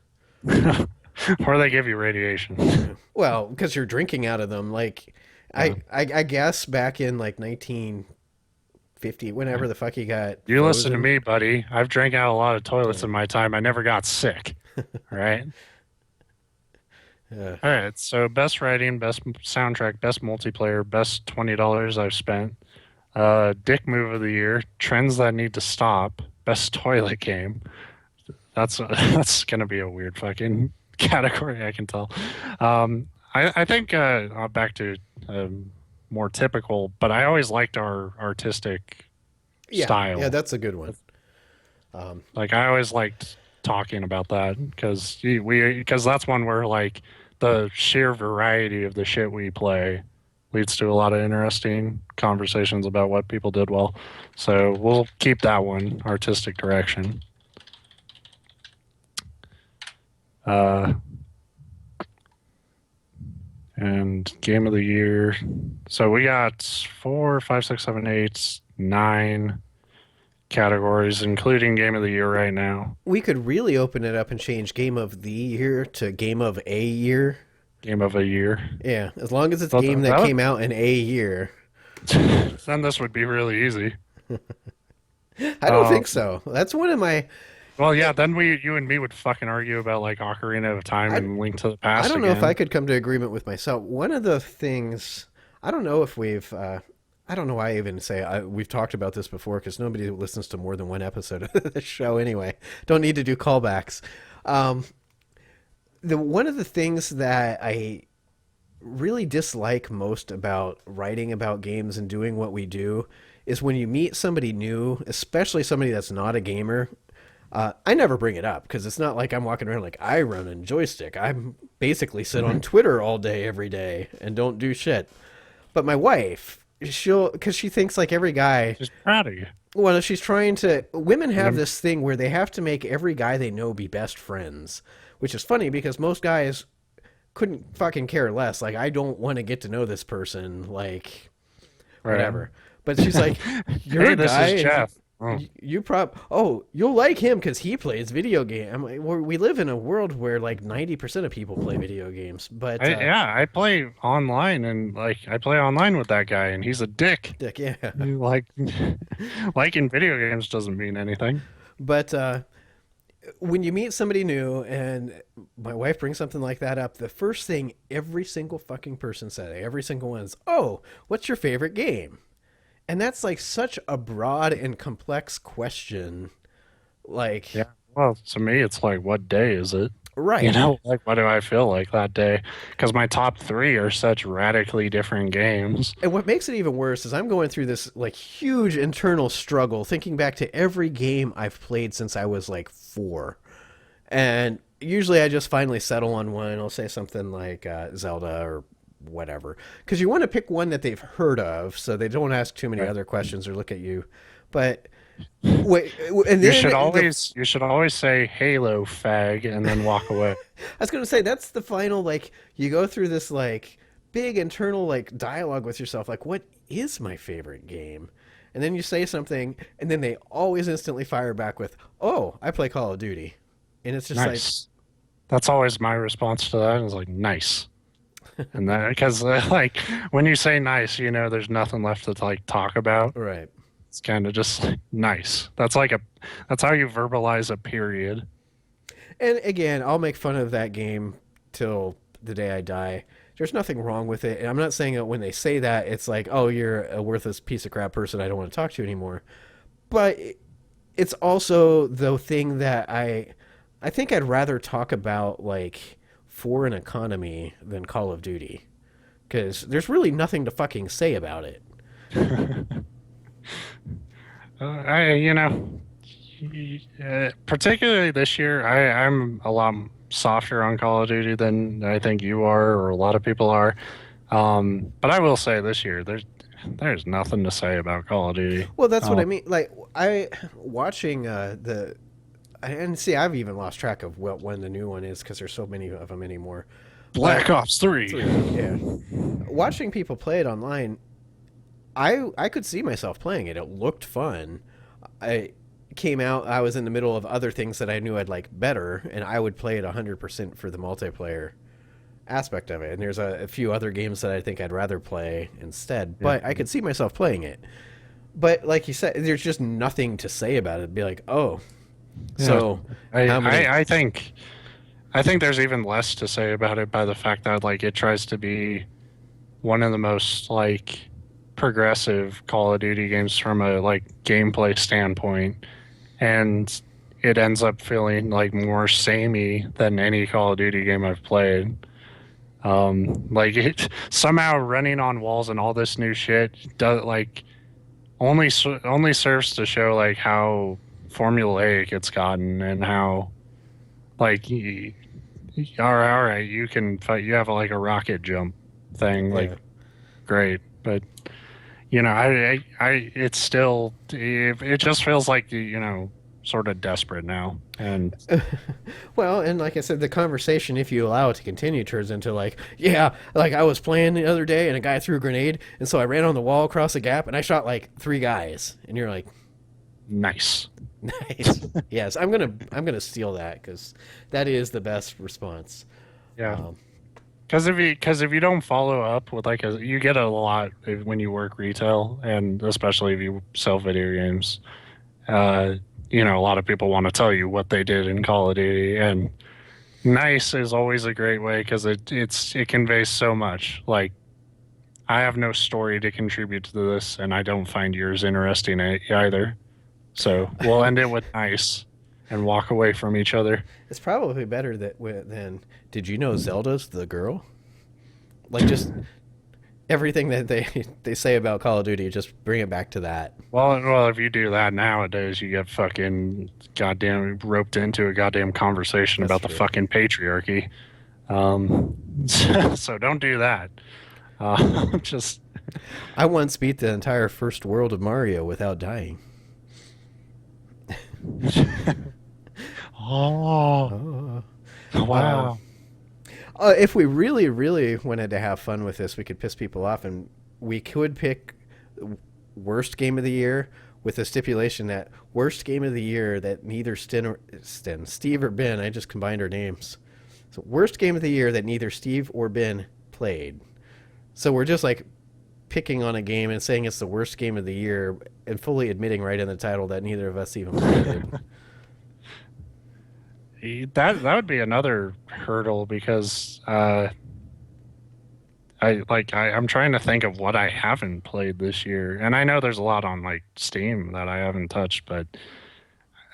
Or they give you radiation.
Well, because you're drinking out of them. Like,
Yeah.
I guess back in like 1950, whenever the fuck he got
You listen to
frozen.
me, buddy. I've drank out a lot of toilets in my time. I never got sick. All right.
Uh,
All right. So best writing, best soundtrack, best multiplayer, best $20 I've spent. Dick move of the year, trends that need to stop, best toilet game. That's that's gonna be a weird fucking category. I can tell. I think back to more typical, but I always liked our artistic
yeah,
style.
that's a good one.
Like I always liked talking about that because that's one where like the sheer variety of the shit we play leads to a lot of interesting conversations about what people did well. So we'll keep that one artistic direction. Uh, and game of the year. So we got 4, 5, 6, 7, 8, 9 categories, including game of the year right now.
We could really open it up and change game of the year to game of a year.
Game of a year.
Yeah, as long as it's a
But
game that
that
came out in a year.
then this would be really easy.
I don't
Uh,
think so. That's one of my.
well, yeah, then you and me would fucking argue about like Ocarina of Time
I,
and Link to the
I
Past
don't know if I
again.
could come to agreement with myself. One of the things. I don't know if we've. I don't know why I even say we've talked about this before because nobody listens to more than one episode of the show anyway. Don't need to do callbacks. Um, the one of the things that I really dislike most about writing about games and doing what we do is when you meet somebody new, especially somebody that's not a gamer. I never bring it up because it's not like I'm walking around like I run a joystick. I basically sit on Twitter all day, every day, and don't do shit. But my wife, she'll, because she thinks like every guy,
Just proud of you.
well, she's trying to. Women
And
have this thing where they have to make every guy they know be best friends, which is funny because most guys couldn't fucking care less. Like, I don't want to get to know this person, like,
right.
whatever. But she's like, you're
Hey,
a
this
guy,
is
and
Jeff. Oh,
you'll like him because he plays video game. I'm like, we live in a world where like 90% of people play video games, but
yeah, I play online and like I play online with that guy and he's a dick.
dick, yeah.
Like liking video games doesn't mean anything.
But when you meet somebody new and my wife brings something like that up, the first thing every single fucking person said, every single one is, "Oh, what's your favorite game?" And that's like such a broad and complex question. Like,
Yeah. Well, to me, it's like, what day is it? You
right.
know, like, what do I feel like that day? Because my top three are such radically different games.
And what makes it even worse is I'm going through this like huge internal struggle thinking back to every game I've played since I was like 4. And usually I just finally settle on one. I'll say something like Zelda or whatever. Because you want to pick one that they've heard of so they don't ask too many
Right.
other questions or look at you. But wait, and then
You should always say Halo fag and then walk away.
I was going to say that's the final, like, you go through this like big internal like dialogue with yourself, like, what is my favorite game? And then you say something, and then they always instantly fire back with, "Oh, I play Call of Duty," and it's just like,
Nice. That's always my response to that. Is like nice, and then because like when you say nice, you know, there's nothing left to like talk about.
right.
It's kind of just like nice. That's how you verbalize a period.
And again, I'll make fun of that game till the day I die. There's nothing wrong with it. And I'm not saying that when they say that, it's like, oh, you're a worthless piece of crap person I don't want to talk to anymore. But it's also the thing that I think I'd rather talk about like foreign economy than Call of Duty because there's really nothing to fucking say about it.
Particularly this year, I'm a lot softer on Call of Duty than I think you are, or a lot of people are. But I will say this year, there's nothing to say about Call of Duty.
Well, that's what I mean. Like I watching the and see, I've even lost track of when the new one is because there's so many of them anymore.
Black
But
Ops 3.
yeah, watching people play it online, I could see myself playing it. It looked fun. I came out. I was in the middle of other things that I knew I'd like better, and I would play it 100% for the multiplayer aspect of it. And there's a few other games that I think I'd rather play instead.
Yeah.
But I could see myself playing it. But like you said, there's just nothing to say about it. It'd be like, oh,
Yeah.
so how many?
I think there's even less to say about it by the fact that like it tries to be one of the most like progressive Call of Duty games from a like gameplay standpoint, and it ends up feeling like more samey than any Call of Duty game I've played. Like it somehow running on walls and all this new shit does like only serves to show like how formulaic it's gotten and how like all right, you can fight, you have like a rocket jump thing, like
Yeah.
great, but it's still it just feels like sort of desperate now, and
Well, and like I said, the conversation, if you allow it to continue, turns into like, yeah, like I was playing the other day and a guy threw a grenade, and so I ran on the wall across the gap and I shot like three guys, and you're like,
nice.
nice. Yes, I'm gonna steal that because that is the best response.
Yeah.
Um,
Because if you don't follow up with like you get a lot when you work retail, and especially if you sell video games. Uh, a lot of people want to tell you what they did in Call of Duty, and nice is always a great way because it conveys so much. Like I have no story to contribute to this, and I don't find yours interesting either. So we'll end it with nice and walk away from each other.
it's probably better than. Did you know Zelda's the girl? Like just everything that they say about Call of Duty, just bring it back to that.
Well, if you do that nowadays, you get fucking goddamn roped into a goddamn conversation
That's
about the
true.
fucking patriarchy. So don't do that. Just
I once beat the entire first world of Mario without dying.
oh
Oh. Um,
wow.
if we really, really wanted to have fun with this, we could piss people off, and we could pick worst game of the year with a stipulation that worst game of the year that neither Steve or Ben. I just combined our names. So worst game of the year that neither Steve or Ben played. So we're just like picking on a game and saying it's the worst game of the year, and fully admitting right in the title that neither of us even played it.
That would be another hurdle because I'm trying to think of what I haven't played this year, and I know there's a lot on like Steam that I haven't touched, but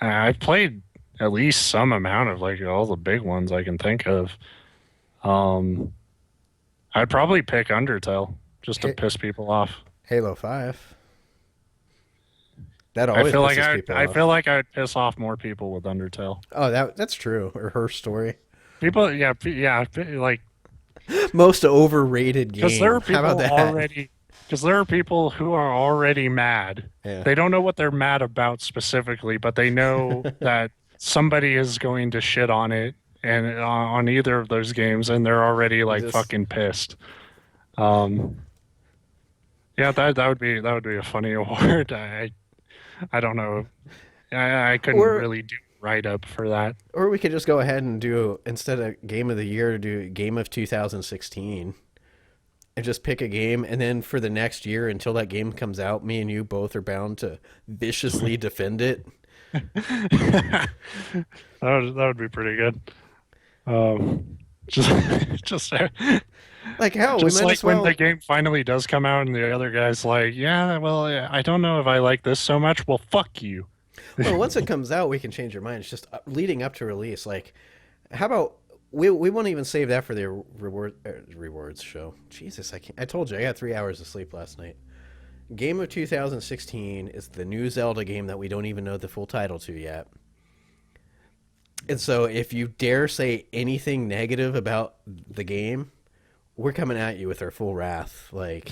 I've played at least some amount of like all the big ones I can think of. Um, I'd probably pick Undertale just to
Ha-
piss people off.
Halo 5. That always pisses people
I feel
off.
like I'd piss off more people with Undertale.
Oh, that's true. Or Her Story.
People, yeah, like
Most overrated
because there are
game. How about
people
that?
already because there are people who are already mad.
Yeah.
They don't know what they're mad about specifically, but they know that somebody is going to shit on it and on either of those games, and they're already like
Just
fucking pissed. Um, yeah, that would be a funny award. I don't know. I couldn't
or
really do write up for that.
or we could just go ahead and do, instead of game of the year, do game of 2016 and just pick a game, and then for the next year until that game comes out, me and you both are bound to viciously defend it.
That would be pretty good. Just just
Like hell, we
just
might
like
as
when the
well.
game finally does come out and the other guy's like, yeah, well, I don't know if I like this so much. Well, fuck you.
Well, once it comes out, we can change your mind. It's just leading up to release. Like, how about we won't even save that for the rewards show. Jesus, I can't. I told you I got 3 hours of sleep last night. Game of 2016 is the new Zelda game that we don't even know the full title to yet. And so, if you dare say anything negative about the game, we're coming at you with our full wrath. Like,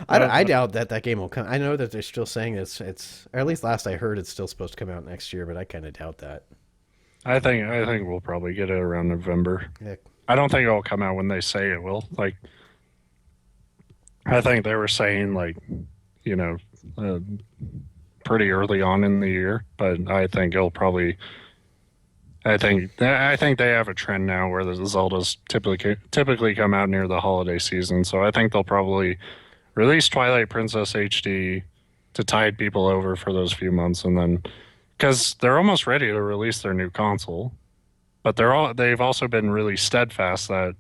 That,
I
that-
doubt that that game will come. I know that they're still saying or at least last I heard, it's still supposed to come out next year, but I kind of doubt that.
I think we'll probably get it around November.
Yeah.
I don't think it'll come out when they say it will. Like, I think they were saying like, you know, uh, pretty early on in the year, but I think it'll probably. I think they have a trend now where the Zeldas typically come out near the holiday season. So I think they'll probably release Twilight Princess HD to tide people over for those few months, and then because they're almost ready to release their new console, but they've also been really steadfast that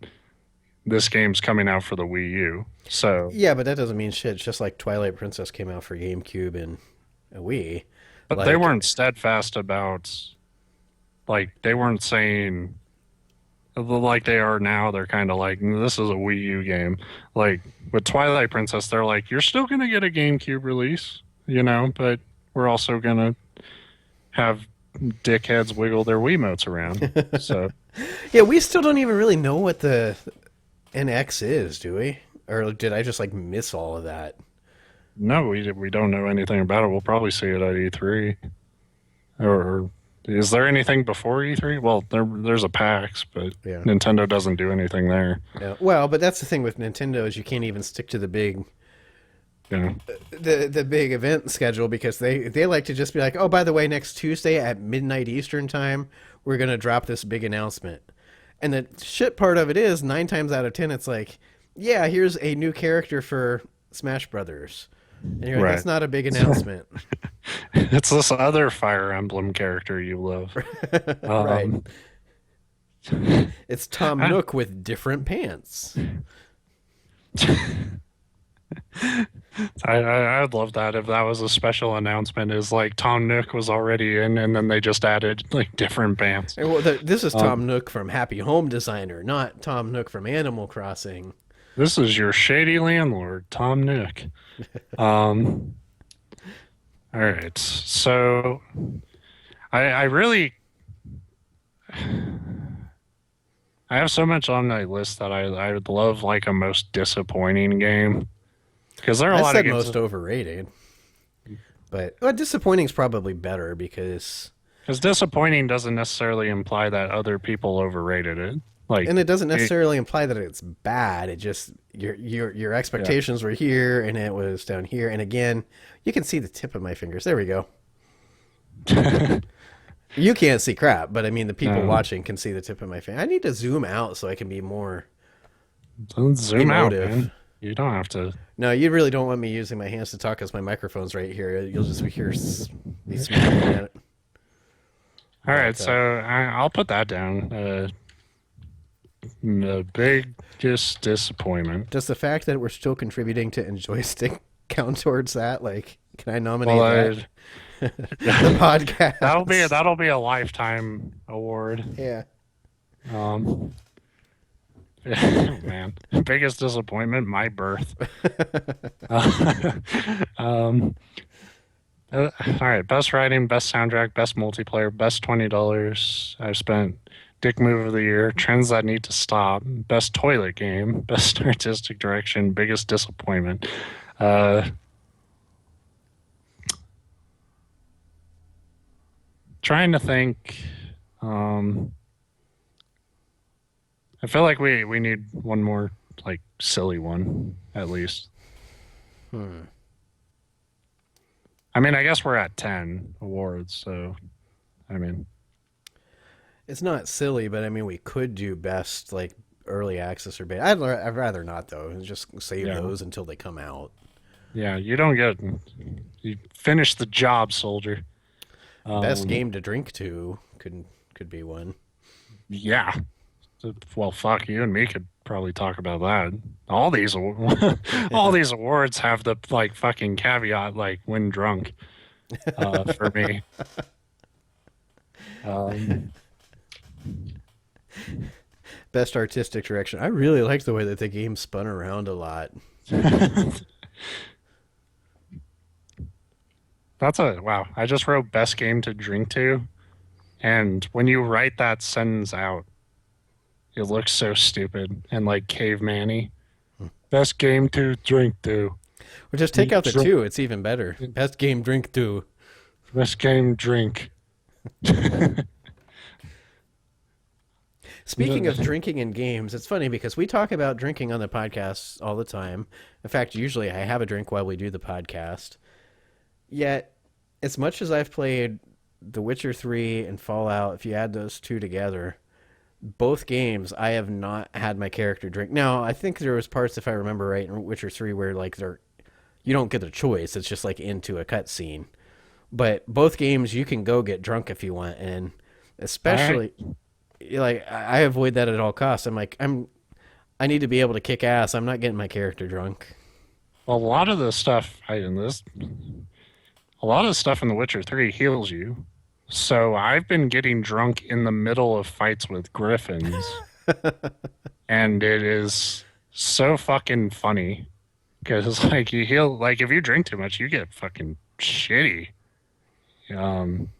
this game's coming out for the Wii U. So,
Yeah, but that doesn't mean shit. It's just like Twilight Princess came out for GameCube and a Wii.
but they
Like,
weren't steadfast about like they weren't saying like they are now. They're kind of like this is a Wii U game. Like with Twilight Princess, they're like you're still gonna get a GameCube release, but we're also gonna have dickheads wiggle their Wiimotes around. So
yeah, we still don't even really know what the NX is, do we? Or did I just like miss all of that?
no, we don't know anything about it. We'll probably see it at E3. Or is there anything before E3? Well, there's a PAX, but
Yeah.
Nintendo doesn't do anything there.
Yeah. Well, but that's the thing with Nintendo is you can't even stick to the big
You know,
the big event schedule because they like to just be like, oh, by the way, next Tuesday at midnight Eastern time, we're gonna drop this big announcement. And the shit part of it is 9 times out of 10, it's like, yeah, here's a new character for Smash Brothers, and you're like,
right?
that's not a big announcement,
It's this other Fire Emblem character you love.
right?
Um,
It's Tom
I,
Nook with different pants.
I'd love that if that was a special announcement. Is like Tom Nook was already in, and then they just added like different bands.
And, well, this is Tom
Um,
Nook from Happy Home Designer, not Tom Nook from Animal Crossing.
this is your shady landlord, Tom Nook. Um, all right, so I really I have so much on my list that I would love like a most disappointing game because there are a
I
lot of
said
games.
most overrated, but well, disappointing is probably better because,
Because disappointing doesn't necessarily imply that other people overrated it. Like,
and it doesn't
it,
necessarily imply that it's bad. It just your
yeah.
expectations were here and it was down here. And again, you can see the tip of my fingers. There we go. You can't see crap, but I mean the people
No,
watching can see the tip of my finger. I need to zoom out so I can be more
don't zoom out,
emotive.
man. You don't have to.
No, you really don't want me using my hands to talk because my microphone's right here. You'll just hear me smacking at it.
All right,
But
so I'll put that down. The biggest disappointment.
does the fact that we're still contributing to Enjoy Stick count towards that? Like, can I nominate
Well,
that? The podcast.
that'll be a lifetime award.
Yeah.
Um, man, biggest disappointment, my birth. Um, all right, best writing, best soundtrack, best multiplayer, best $20 I've spent. Dick move of the year, trends that need to stop, best toilet game, best artistic direction, biggest disappointment. Uh, trying to think. Um, I feel like we need one more like silly one at least.
Hmm.
I mean, I guess we're at 10 awards, so I mean,
It's not silly, but I mean, we could do best like early access or beta. I'd rather not though. Just save
yeah.
those until they come out.
Yeah, you don't get. You finish the job, soldier.
Best
Um,
game to drink to could be one.
yeah. Well, fuck, you and me could probably talk about that. All these awards have the like fucking caveat like when drunk. For me. Um,
Best artistic direction. I really like the way that the game spun around a lot.
that's a wow. I just wrote best game to drink to, and when you write that sentence out, it looks so stupid and like caveman-y. Best game to drink to.
Or just take out the two. It's even better. Best game drink to.
Best game drink.
Speaking of drinking in games, it's funny because we talk about drinking on the podcast all the time. In fact, usually I have a drink while we do the podcast. Yet, as much as I've played The Witcher 3 and Fallout, if you add those two together, both games I have not had my character drink. Now, I think there was parts, if I remember right, in Witcher 3 where like you don't get a choice. It's just like into a cutscene. But both games you can go get drunk if you want, and especially like I avoid that at all costs. I'm like I need to be able to kick ass. I'm not getting my character drunk.
A lot of the stuff a lot of the stuff in The Witcher 3 heals you. So I've been getting drunk in the middle of fights with griffins, and it is so fucking funny because like you heal like if you drink too much, you get fucking shitty. Um,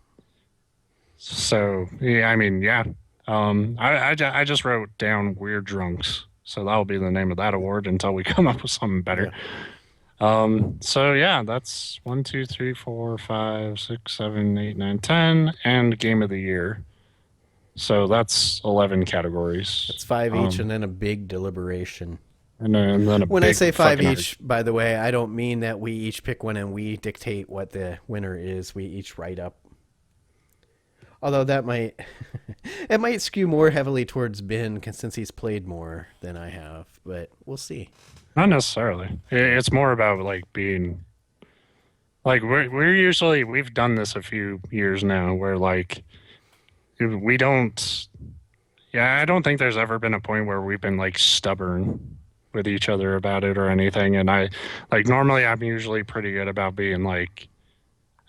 so yeah, I mean, yeah. I just wrote down weird drunks, so that'll be the name of that award until we come up with something better.
Yeah.
So yeah, that's 1, 2, 3, 4, 5, 6, 7, 8, 9, 10, and game of the year. So that's 11 categories.
It's five each, and then a big deliberation.
And then a
When I
big
say five
fucking
each, by the way, I don't mean that we each pick one and we dictate what the winner is. We each write up. Although that might it might skew more heavily towards Ben since he's played more than I have, but we'll see.
not necessarily. It's more about like being like we're usually we've done this a few years now where like we don't yeah, I don't think there's ever been a point where we've been like stubborn with each other about it or anything. And I like normally I'm usually pretty good about being like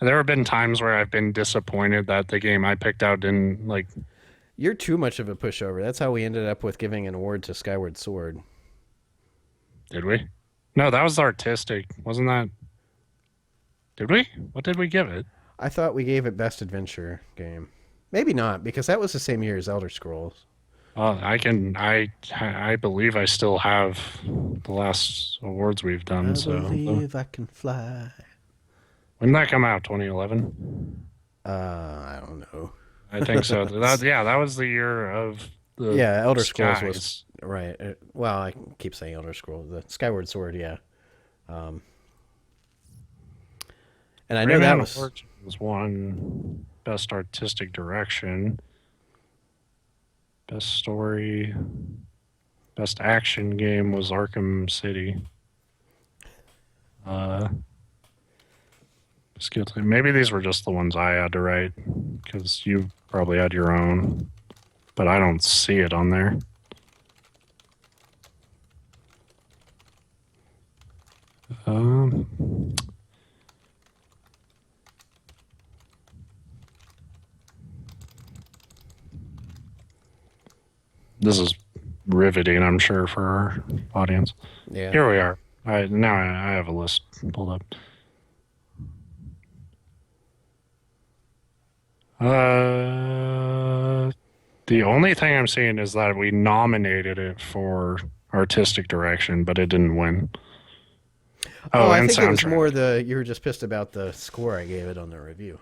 there have been times where I've been disappointed that the game I picked out didn't like
You're too much of a pushover. That's how we ended up with giving an award to Skyward Sword.
did we? No, that was artistic. Wasn't that did we? What did we give it?
I thought we gave it Best Adventure Game. Maybe not, because that was the same year as Elder Scrolls.
I believe I still have the last awards we've done.
I
So
believe I can fly.
when did that come out? 2011.
I don't know.
I think so. That was the year of the
Yeah, Elder Scrolls was
skies.
right. Well, I keep saying Elder Scrolls. The Skyward Sword, yeah. Um, and I know that
Rayman
was
Origins won best artistic direction, best story, best action game was Arkham City. Uh, maybe these were just the ones I had to write because you probably had your own, but I don't see it on there. Um, this is riveting, I'm sure, for our audience.
yeah.
Here we are. Now I have a list pulled up. The only thing I'm seeing is that we nominated it for artistic direction, but it didn't win.
Oh, I
and
think it was
soundtrack.
more you were just pissed about the score I gave it on the review.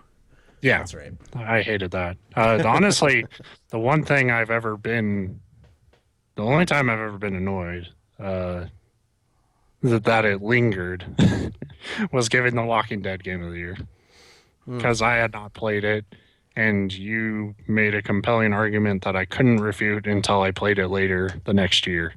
Yeah,
That's right.
I hated that. Honestly, the one thing I've ever been, the only time I've ever been annoyed that it lingered was giving the Walking Dead Game of the Year because I had not played it, and you made a compelling argument that I couldn't refute until I played it later the next year.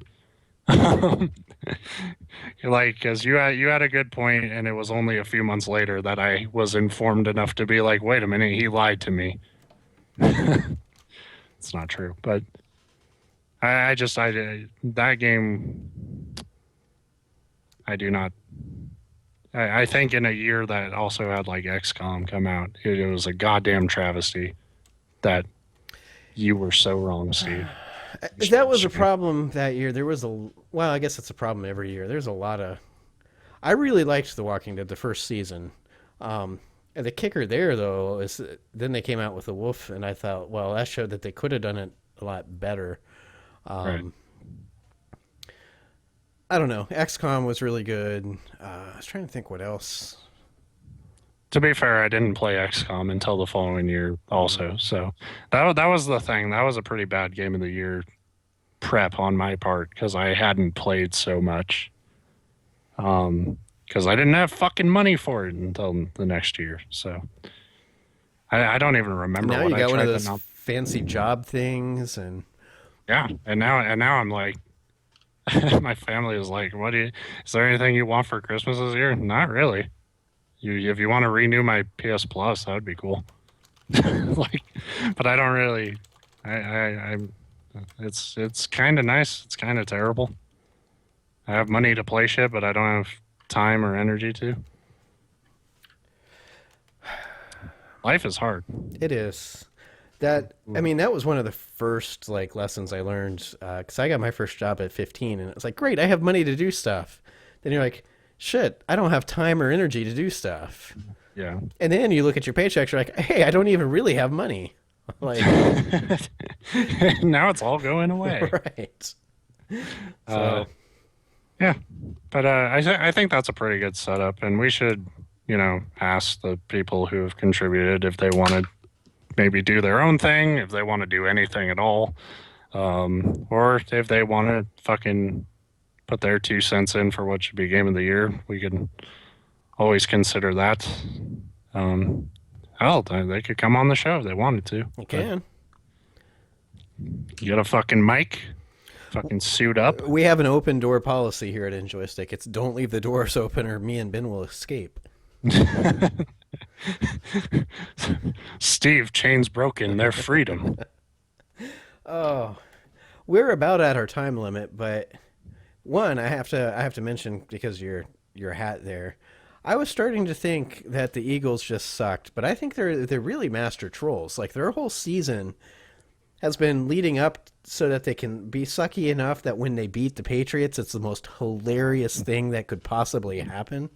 Like, because you had a good point, and it was only a few months later that I was informed enough to be like, wait a minute, he lied to me. It's not true, but I just that game I do not. I think in a year that also had like XCOM come out, it was a goddamn travesty that you were so wrong, Steve.
That was a
Shame.
problem that year. There was a well, I guess it's a problem every year. There's a lot of. I really liked The Walking Dead the first season. And the kicker there, though, is that then they came out with the Wolf, and I thought, well, that showed that they could have done it a lot better.
Right.
Um, I don't know. XCOM was really good. I was trying to think what else.
To be fair, I didn't play XCOM until the following year, also. So that was the thing. That was a pretty bad game of the year prep on my part because I hadn't played so much. Because I didn't have fucking money for it until the next year. So I don't even remember
Now
what
you
I
got one of
tried to
those
not.
fancy job things, and
Yeah, and now I'm like, my family is like, what do you? Is there anything you want for Christmas this year? Not really. If you want to renew my PS Plus, that would be cool. Like, but I don't really. I'm. It's kind of nice. It's kind of terrible. I have money to play shit, but I don't have time or energy to. Life is hard.
it is. That I mean, that was one of the first like lessons I learned because I got my first job at 15, and it's like, great, I have money to do stuff. Then you're like, shit, I don't have time or energy to do stuff.
Yeah.
And then you look at your paychecks, you're like, hey, I don't even really have money. Like,
Now it's all going away.
right.
Uh,
So,
yeah, but I think that's a pretty good setup, and we should, ask the people who have contributed if they want to maybe do their own thing, if they want to do anything at all, or if they want to fucking put their 2 cents in for what should be game of the year. We can always consider that. Um, Hell, they could come on the show if they wanted to.
you
But
can.
you got a fucking mic, fucking suit up.
We have an open door policy here at Njoystick. It's don't leave the doors open or me and Ben will escape.
Steve, chains broken, their freedom.
Oh, we're about at our time limit, but one, I have to mention because your hat there. I was starting to think that the Eagles just sucked, but I think they're really master trolls. Like their whole season has been leading up so that they can be sucky enough that when they beat the Patriots, it's the most hilarious thing that could possibly happen.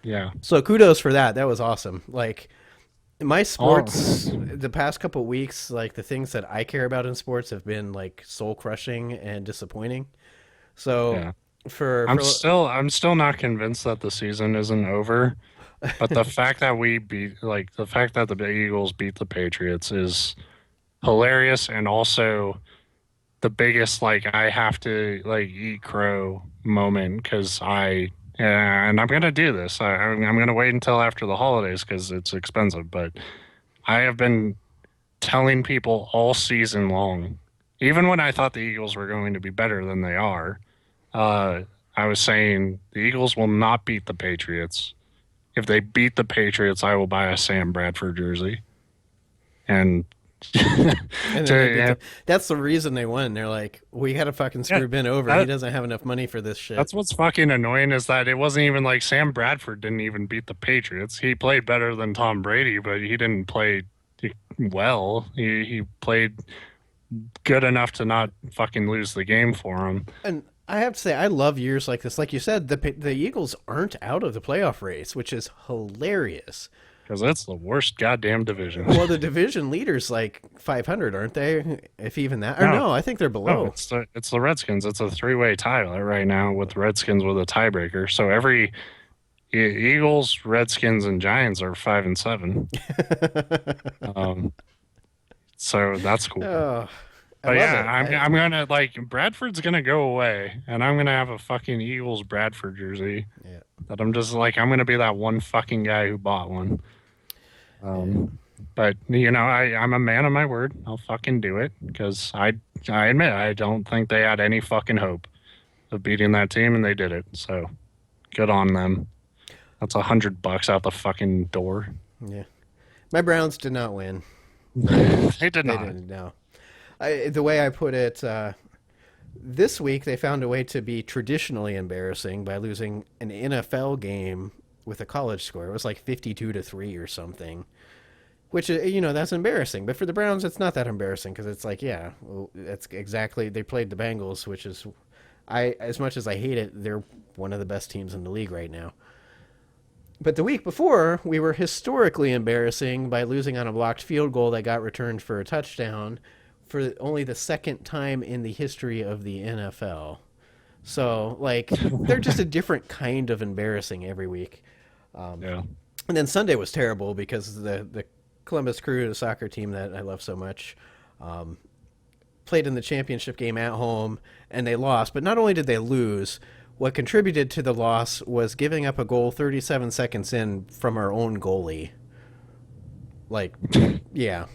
Yeah.
So kudos for that. That was awesome. Like my
Oh,
sports the past couple of weeks, like the things that I care about in sports have been like soul crushing and disappointing. So
yeah.
for
I'm still not convinced that the season isn't over, but the fact that the Eagles beat the Patriots is hilarious and also the biggest like I have to like eat crow moment because and I'm gonna do this. I'm gonna wait until after the holidays because it's expensive. But I have been telling people all season long, even when I thought the Eagles were going to be better than they are. Uh, I was saying the Eagles will not beat the Patriots. If they beat the Patriots, I will buy a Sam Bradford jersey. And
and then they beat
to,
the, that's the reason they won. They're like, we got to fucking
yeah,
screw Ben over. He
that
doesn't have enough money for this shit.
That's what's fucking annoying is that it wasn't even like Sam Bradford didn't even beat the Patriots. He played better than Tom Brady, but he didn't play well. He played good enough to not fucking lose the game for him.
And I have to say, I love years like this. Like you said, the Eagles aren't out of the playoff race, which is hilarious.
Because that's the worst goddamn division.
Well, the division leaders like 500, aren't they? If even that, or
No,
no, I think they're
no,
below.
it's the Redskins. It's a three-way tie right now with the Redskins with a tiebreaker. So every Eagles, Redskins, and Giants are 5-7. Um, so that's cool.
Oh, I
But
love
yeah,
it.
I'm gonna like Bradford's gonna go away, and I'm gonna have a fucking Eagles Bradford jersey
Yeah,
that I'm just like I'm gonna be that one fucking guy who bought one.
yeah.
Um, but I'm a man of my word. I'll fucking do it because I admit I don't think they had any fucking hope of beating that team, and they did it. So good on them. That's $100 out the fucking door.
Yeah. My Browns did not win.
They did
They
not.
didn't. No. The way I put it, this week they found a way to be traditionally embarrassing by losing an NFL game with a college score. It was like 52-3 or something. Which, that's embarrassing. But for the Browns, it's not that embarrassing because it's like, yeah, well, that's exactly. They played the Bengals, which is, as much as I hate it, they're one of the best teams in the league right now. But the week before, we were historically embarrassing by losing on a blocked field goal that got returned for a touchdown for only the second time in the history of the NFL. So, like, they're just a different kind of embarrassing every week.
Yeah.
And then Sunday was terrible because the Columbus Crew, the soccer team that I love so much, played in the championship game at home, and they lost. But not only did they lose, what contributed to the loss was giving up a goal 37 seconds in from our own goalie. Like, yeah.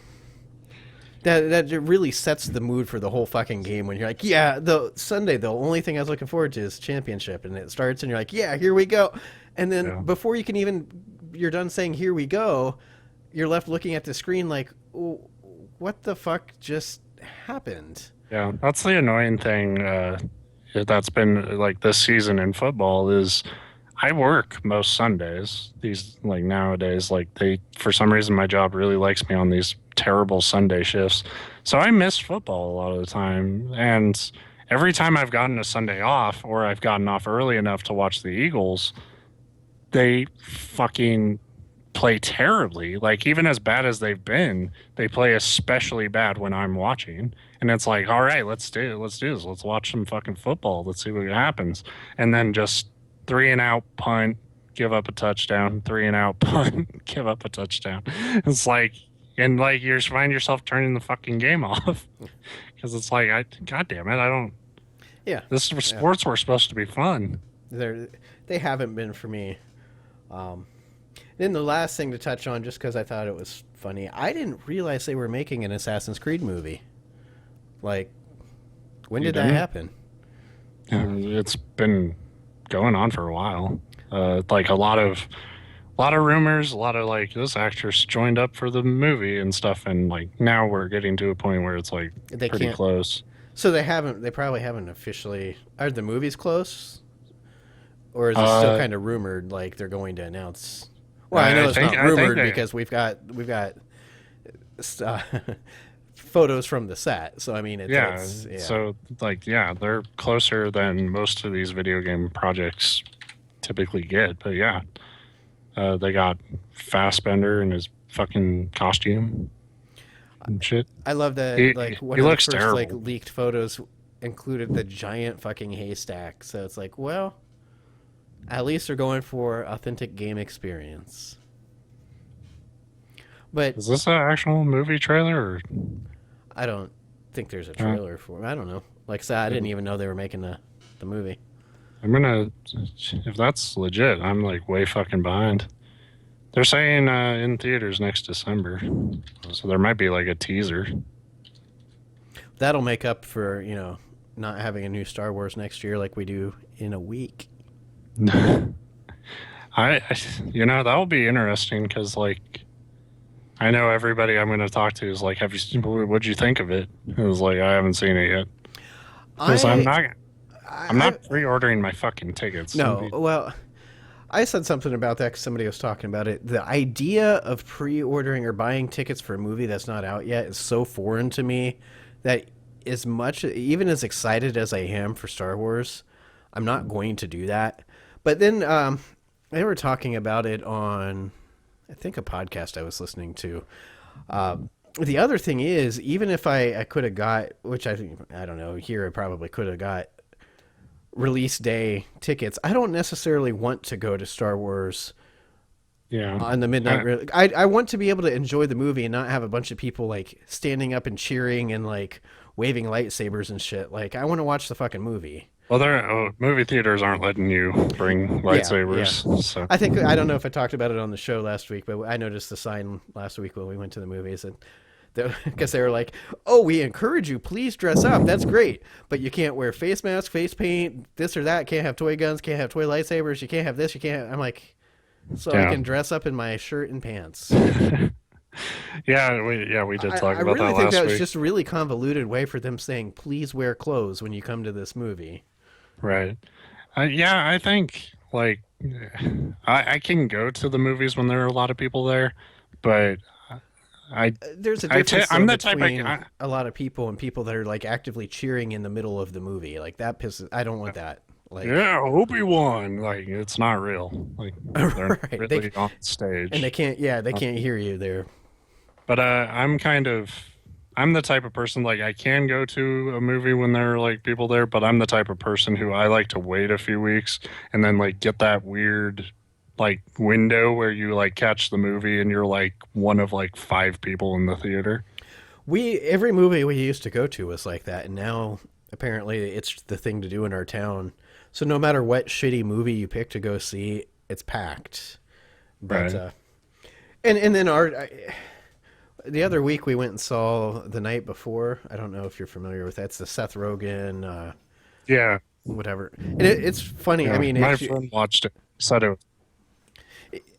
That really sets the mood for the whole fucking game when you're like, yeah, the Sunday, the only thing I was looking forward to is championship. And it starts and you're like, yeah, here we go. And then before you can even, you're done saying, here we go, you're left looking at the screen like, what the fuck just happened?
Yeah, that's the annoying thing that's been like this season in football is I work most Sundays. These like nowadays, like they for some reason my job really likes me on these terrible Sunday shifts. So I miss football a lot of the time. And every time I've gotten a Sunday off or I've gotten off early enough to watch the Eagles, they fucking play terribly. Like even as bad as they've been, they play especially bad when I'm watching. And it's like, all right, let's do this. Let's watch some fucking football. Let's see what happens. And then just 3-and-out punt, give up a touchdown, 3-and-out punt, give up a touchdown. It's like, and like you find yourself turning the fucking game off because it's like, God damn it, I don't.
Yeah,
this is sports were supposed to be fun.
They haven't been for me. Then the last thing to touch on, just because I thought it was funny, I didn't realize they were making an Assassin's Creed movie. Like, when did that happen?
It's been going on for a while. Like a lot of rumors, a lot of like this actress joined up for the movie and stuff, and like now we're getting to a point where it's like pretty close.
So they probably haven't officially. Are the movies close, or is it still kind of rumored? Like they're going to announce. Well, I know it's not rumored because we've got photos from the set. So I mean, it's
So like they're closer than most of these video game projects typically get. But yeah, they got Fassbender in his fucking costume and shit.
I love that. One of the first terrible. Leaked photos included the giant fucking haystack. So it's like, well, at least they're going for authentic game experience. But
is this an actual movie trailer? Or?
I don't think there's a trailer for it. I don't know. Like I said, I didn't even know they were making the movie.
If that's legit, I'm like way fucking behind. They're saying in theaters next December. So there might be like a teaser.
That'll make up for, not having a new Star Wars next year like we do in a week.
That will be interesting because like I know everybody I'm going to talk to is like, what'd you think of it? It was like, I haven't seen it yet. Because I'm not pre-ordering my fucking tickets.
No, well, I said something about that because somebody was talking about it. The idea of pre-ordering or buying tickets for a movie that's not out yet is so foreign to me that even as excited as I am for Star Wars, I'm not going to do that. But then they were talking about it on, I think, a podcast I was listening to. The other thing is, even if I could have got, which I don't know, here I probably could have got release day tickets, I don't necessarily want to go to Star Wars on the midnight. I want to be able to enjoy the movie and not have a bunch of people like standing up and cheering and like waving lightsabers and shit. Like, I want to watch the fucking movie.
Well, movie theaters aren't letting you bring lightsabers. Yeah. So I
don't know if I talked about it on the show last week, but I noticed the sign last week when we went to the movies, and Because they were like, "Oh, we encourage you. Please dress up. That's great, but you can't wear face mask, face paint, this or that. Can't have toy guns. Can't have toy lightsabers. You can't have this. You can't." I'm like, so I
Yeah.
can dress up in my shirt and pants.
Yeah, we did talk
I
about
really
that
think that
last
was
week.
just a really convoluted way for them saying, "Please wear clothes when you come to this movie."
Right. Yeah, I think like I can go to the movies when there are a lot of people there, but I
There's a difference though
I'm the type
between a lot of people and people that are like actively cheering in the middle of the movie. Like that pisses. I don't want that. Like,
yeah, Obi-Wan. Like it's not real. Like they're not
right?
really on
And they
stage.
can't. Yeah, they can't hear you there.
But I'm the type of person like I can go to a movie when there are like people there, but I'm the type of person who I like to wait a few weeks and then like get that weird like window where you like catch the movie and you're like one of like five people in the theater.
We every movie we used to go to was like that, and now apparently it's the thing to do in our town. So no matter what shitty movie you pick to go see, it's packed. But
Right.
and then the other week we went and saw The Night Before. I don't know if you're familiar with that. It's the Seth Rogen,
Yeah.
whatever. And it's funny. I
Yeah.
mean,
My friend watched it. Said it.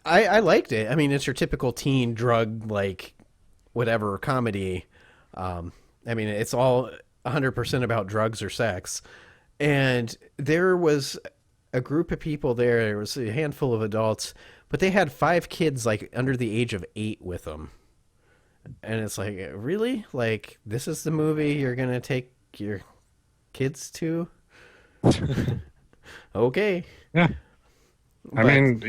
I liked it. I mean, it's your typical teen drug like whatever comedy. I mean, it's all 100% about drugs or sex. And there was a group of people there. There was a handful of adults, but they had five kids like under the age of 8 with them. And it's like, really? Like, this is the movie you're going to take your kids to? Okay.
Yeah. I
But
mean,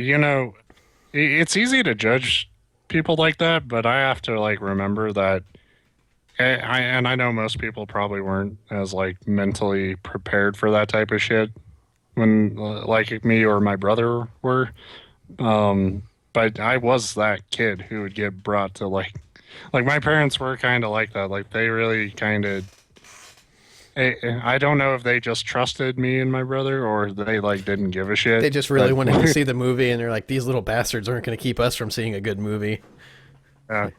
it's easy to judge people like that, but I have to like remember that and I know most people probably weren't as like mentally prepared for that type of shit when like me or my brother were. Um, but I was that kid who would get brought to like my parents were kind of like that. Like they really kind of I don't know if they just trusted me and my brother or they like didn't give a
they
shit.
just really
But
wanted to see the movie, and they're like, these little bastards aren't going to keep us from seeing a good movie.
uh,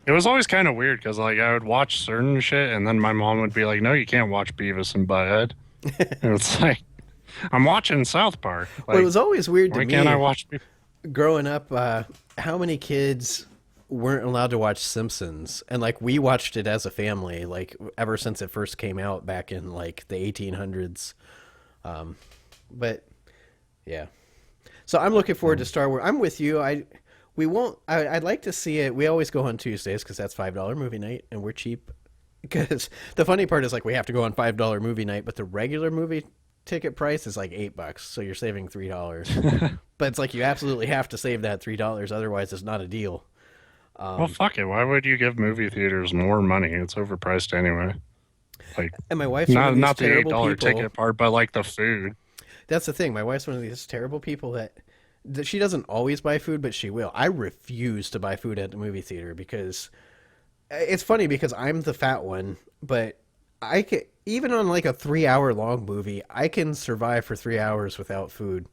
it was always kind of weird because like I would watch certain shit and then my mom would be like, "No, you can't watch Beavis and Butthead." And it's like I'm watching South Park.
Well, it
Like,
was always weird to
why can't I
me
watch? Beavis?
growing up, how many kids weren't allowed to watch Simpsons? And like we watched it as a family, like ever since it first came out back in like the 1800s. But yeah, so I'm looking forward to Star Wars. I'm with you. We won't. I'd like to see it. We always go on Tuesdays because that's $5 movie night, and we're cheap. Because the funny part is like we have to go on $5 movie night, but the regular movie ticket price is like $8, so you're saving $3. But it's like you absolutely have to save that $3, otherwise it's not a deal.
Well, fuck it. Why would you give movie theaters more money? It's overpriced anyway. Like,
And my wife's one of
not
these
the eight
terrible
dollar
people.
ticket part, but like the food.
That's the thing. My wife's one of these terrible people that she doesn't always buy food, but she will. I refuse to buy food at the movie theater because it's funny because I'm the fat one, but I can even on like a 3 hour long movie, I can survive for 3 hours without food,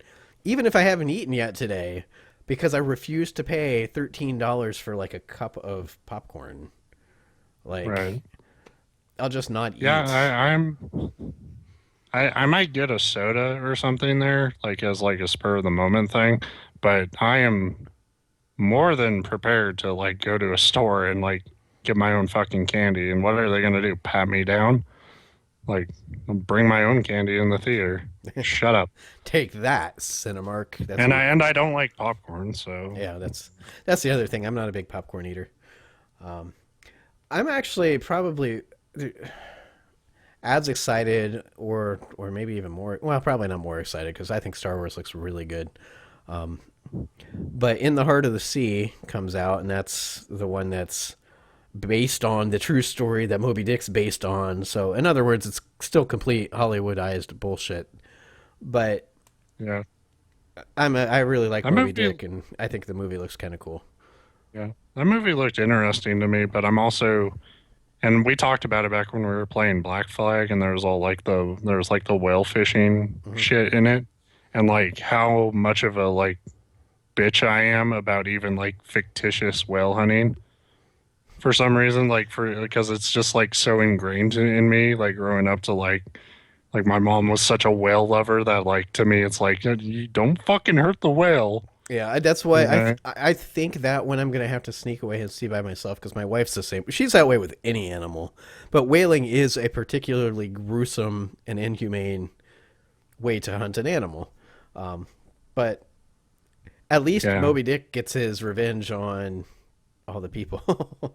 even if I haven't eaten yet today, because I refuse to pay $13 for like a cup of popcorn.
Right.
Like I'll just not
Yeah,
eat.
I might get a soda or something there, like as like a spur of the moment thing, but I am more than prepared to like go to a store and like get my own fucking candy. And what are they gonna do? Pat me down? Like bring my own candy in the theater. Shut up.
Take that, Cinemark. That's
And
what.
I don't like popcorn, so
Yeah, that's the other thing. I'm not a big popcorn eater. I'm actually probably as excited, or maybe even more. Well, probably not more excited because I think Star Wars looks really good. But In the Heart of the Sea comes out, and that's the one that's based on the true story that Moby Dick's based on. So, in other words, it's still complete Hollywoodized bullshit. But
yeah.
I really like
That
Moby
movie
Dick, and I think the movie looks kind of cool.
Yeah. That movie looked interesting to me, but I'm also and we talked about it back when we were playing Black Flag and there was like the whale fishing
Mhm.
shit in it and like how much of a like bitch I am about even like fictitious whale hunting. for some reason, like for because it's just like so ingrained in me, like growing up to like my mom was such a whale lover that like to me it's like you don't fucking hurt the whale.
Yeah, that's why
You know?
I think that when I'm gonna have to sneak away and see by myself because my wife's the same. She's that way with any animal, but whaling is a particularly gruesome and inhumane way to hunt an animal. But at least
Yeah.
Moby Dick gets his revenge on all the people. Because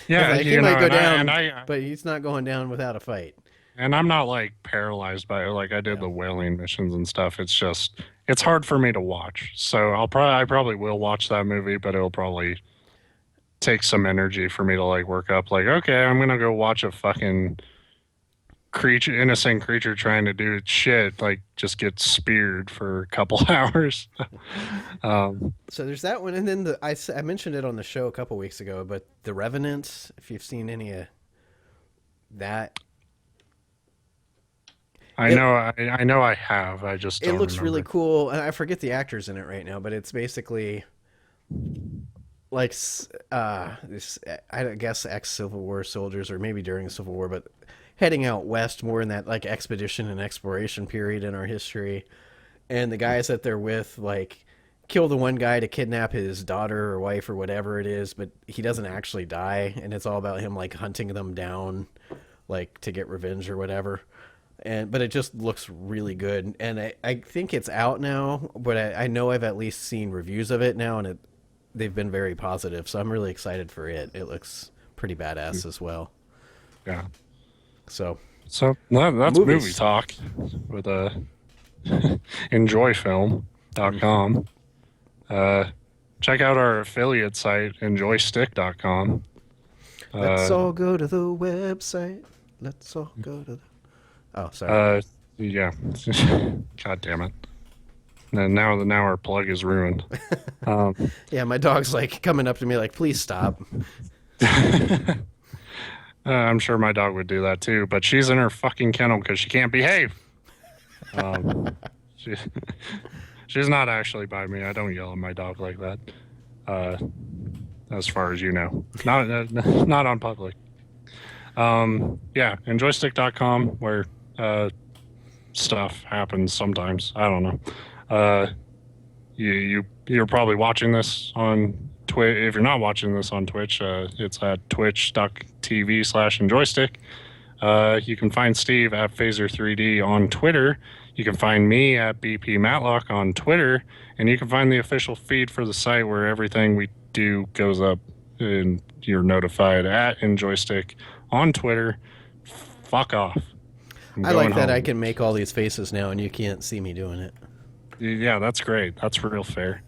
Yeah,
like he
you know,
might go
and I and
down,
I
but he's not going down without a fight.
and I'm not like paralyzed by it. Like I did
Yeah.
the whaling missions and stuff. It's just it's hard for me to watch. So I probably will watch that movie, but it'll probably take some energy for me to like work up like, okay, I'm gonna go watch a fucking innocent creature trying to do its shit, like just get speared for a couple hours. um
So there's that one, and then I mentioned it on the show a couple weeks ago, but the Revenant. If you've seen any of that, it
I know I have. I just
it
don't
looks really
remember.
cool. And I forget the actors in it right now, but it's basically like this, I guess ex Civil War soldiers, or maybe during the Civil War, but heading out west more in that like expedition and exploration period in our history. And the guys that they're with like kill the one guy to kidnap his daughter or wife or whatever it is, but he doesn't actually die, and it's all about him like hunting them down, like to get revenge or whatever. And but it just looks really good, and I think it's out now, but I know I've at least seen reviews of it now, and they've been very positive, so I'm really excited for it. It looks pretty badass as well.
Yeah.
So
So that's movie
movies.
talk with enjoyfilm.com. Uh, check out our affiliate site, enjoystick.com.
Let's
Uh,
all go to the website. Let's all go to the. Oh, sorry.
yeah. God damn it. And now our plug is ruined. Um,
Yeah, my dog's like coming up to me like, please stop.
I'm sure my dog would do that too, but she's in her fucking kennel because she can't behave. Um, she, she's not actually by me. I don't yell at my dog like that. Uh, as far as you know, not on public. Yeah, enjoystick.com where stuff happens sometimes. I don't know. Uh, you're probably watching this on Twitch. If you're not watching this on Twitch, it's at twitch.tv/enjoystick. You can find Steve at Phaser3D on Twitter. You can find me at BP Matlock on Twitter, and you can find the official feed for the site where everything we do goes up and you're notified at Enjoystick on Twitter. Fuck off. I'm
I
going
like that I
home.
can make all these faces now and you can't see me doing it.
Yeah, that's great. That's real fair.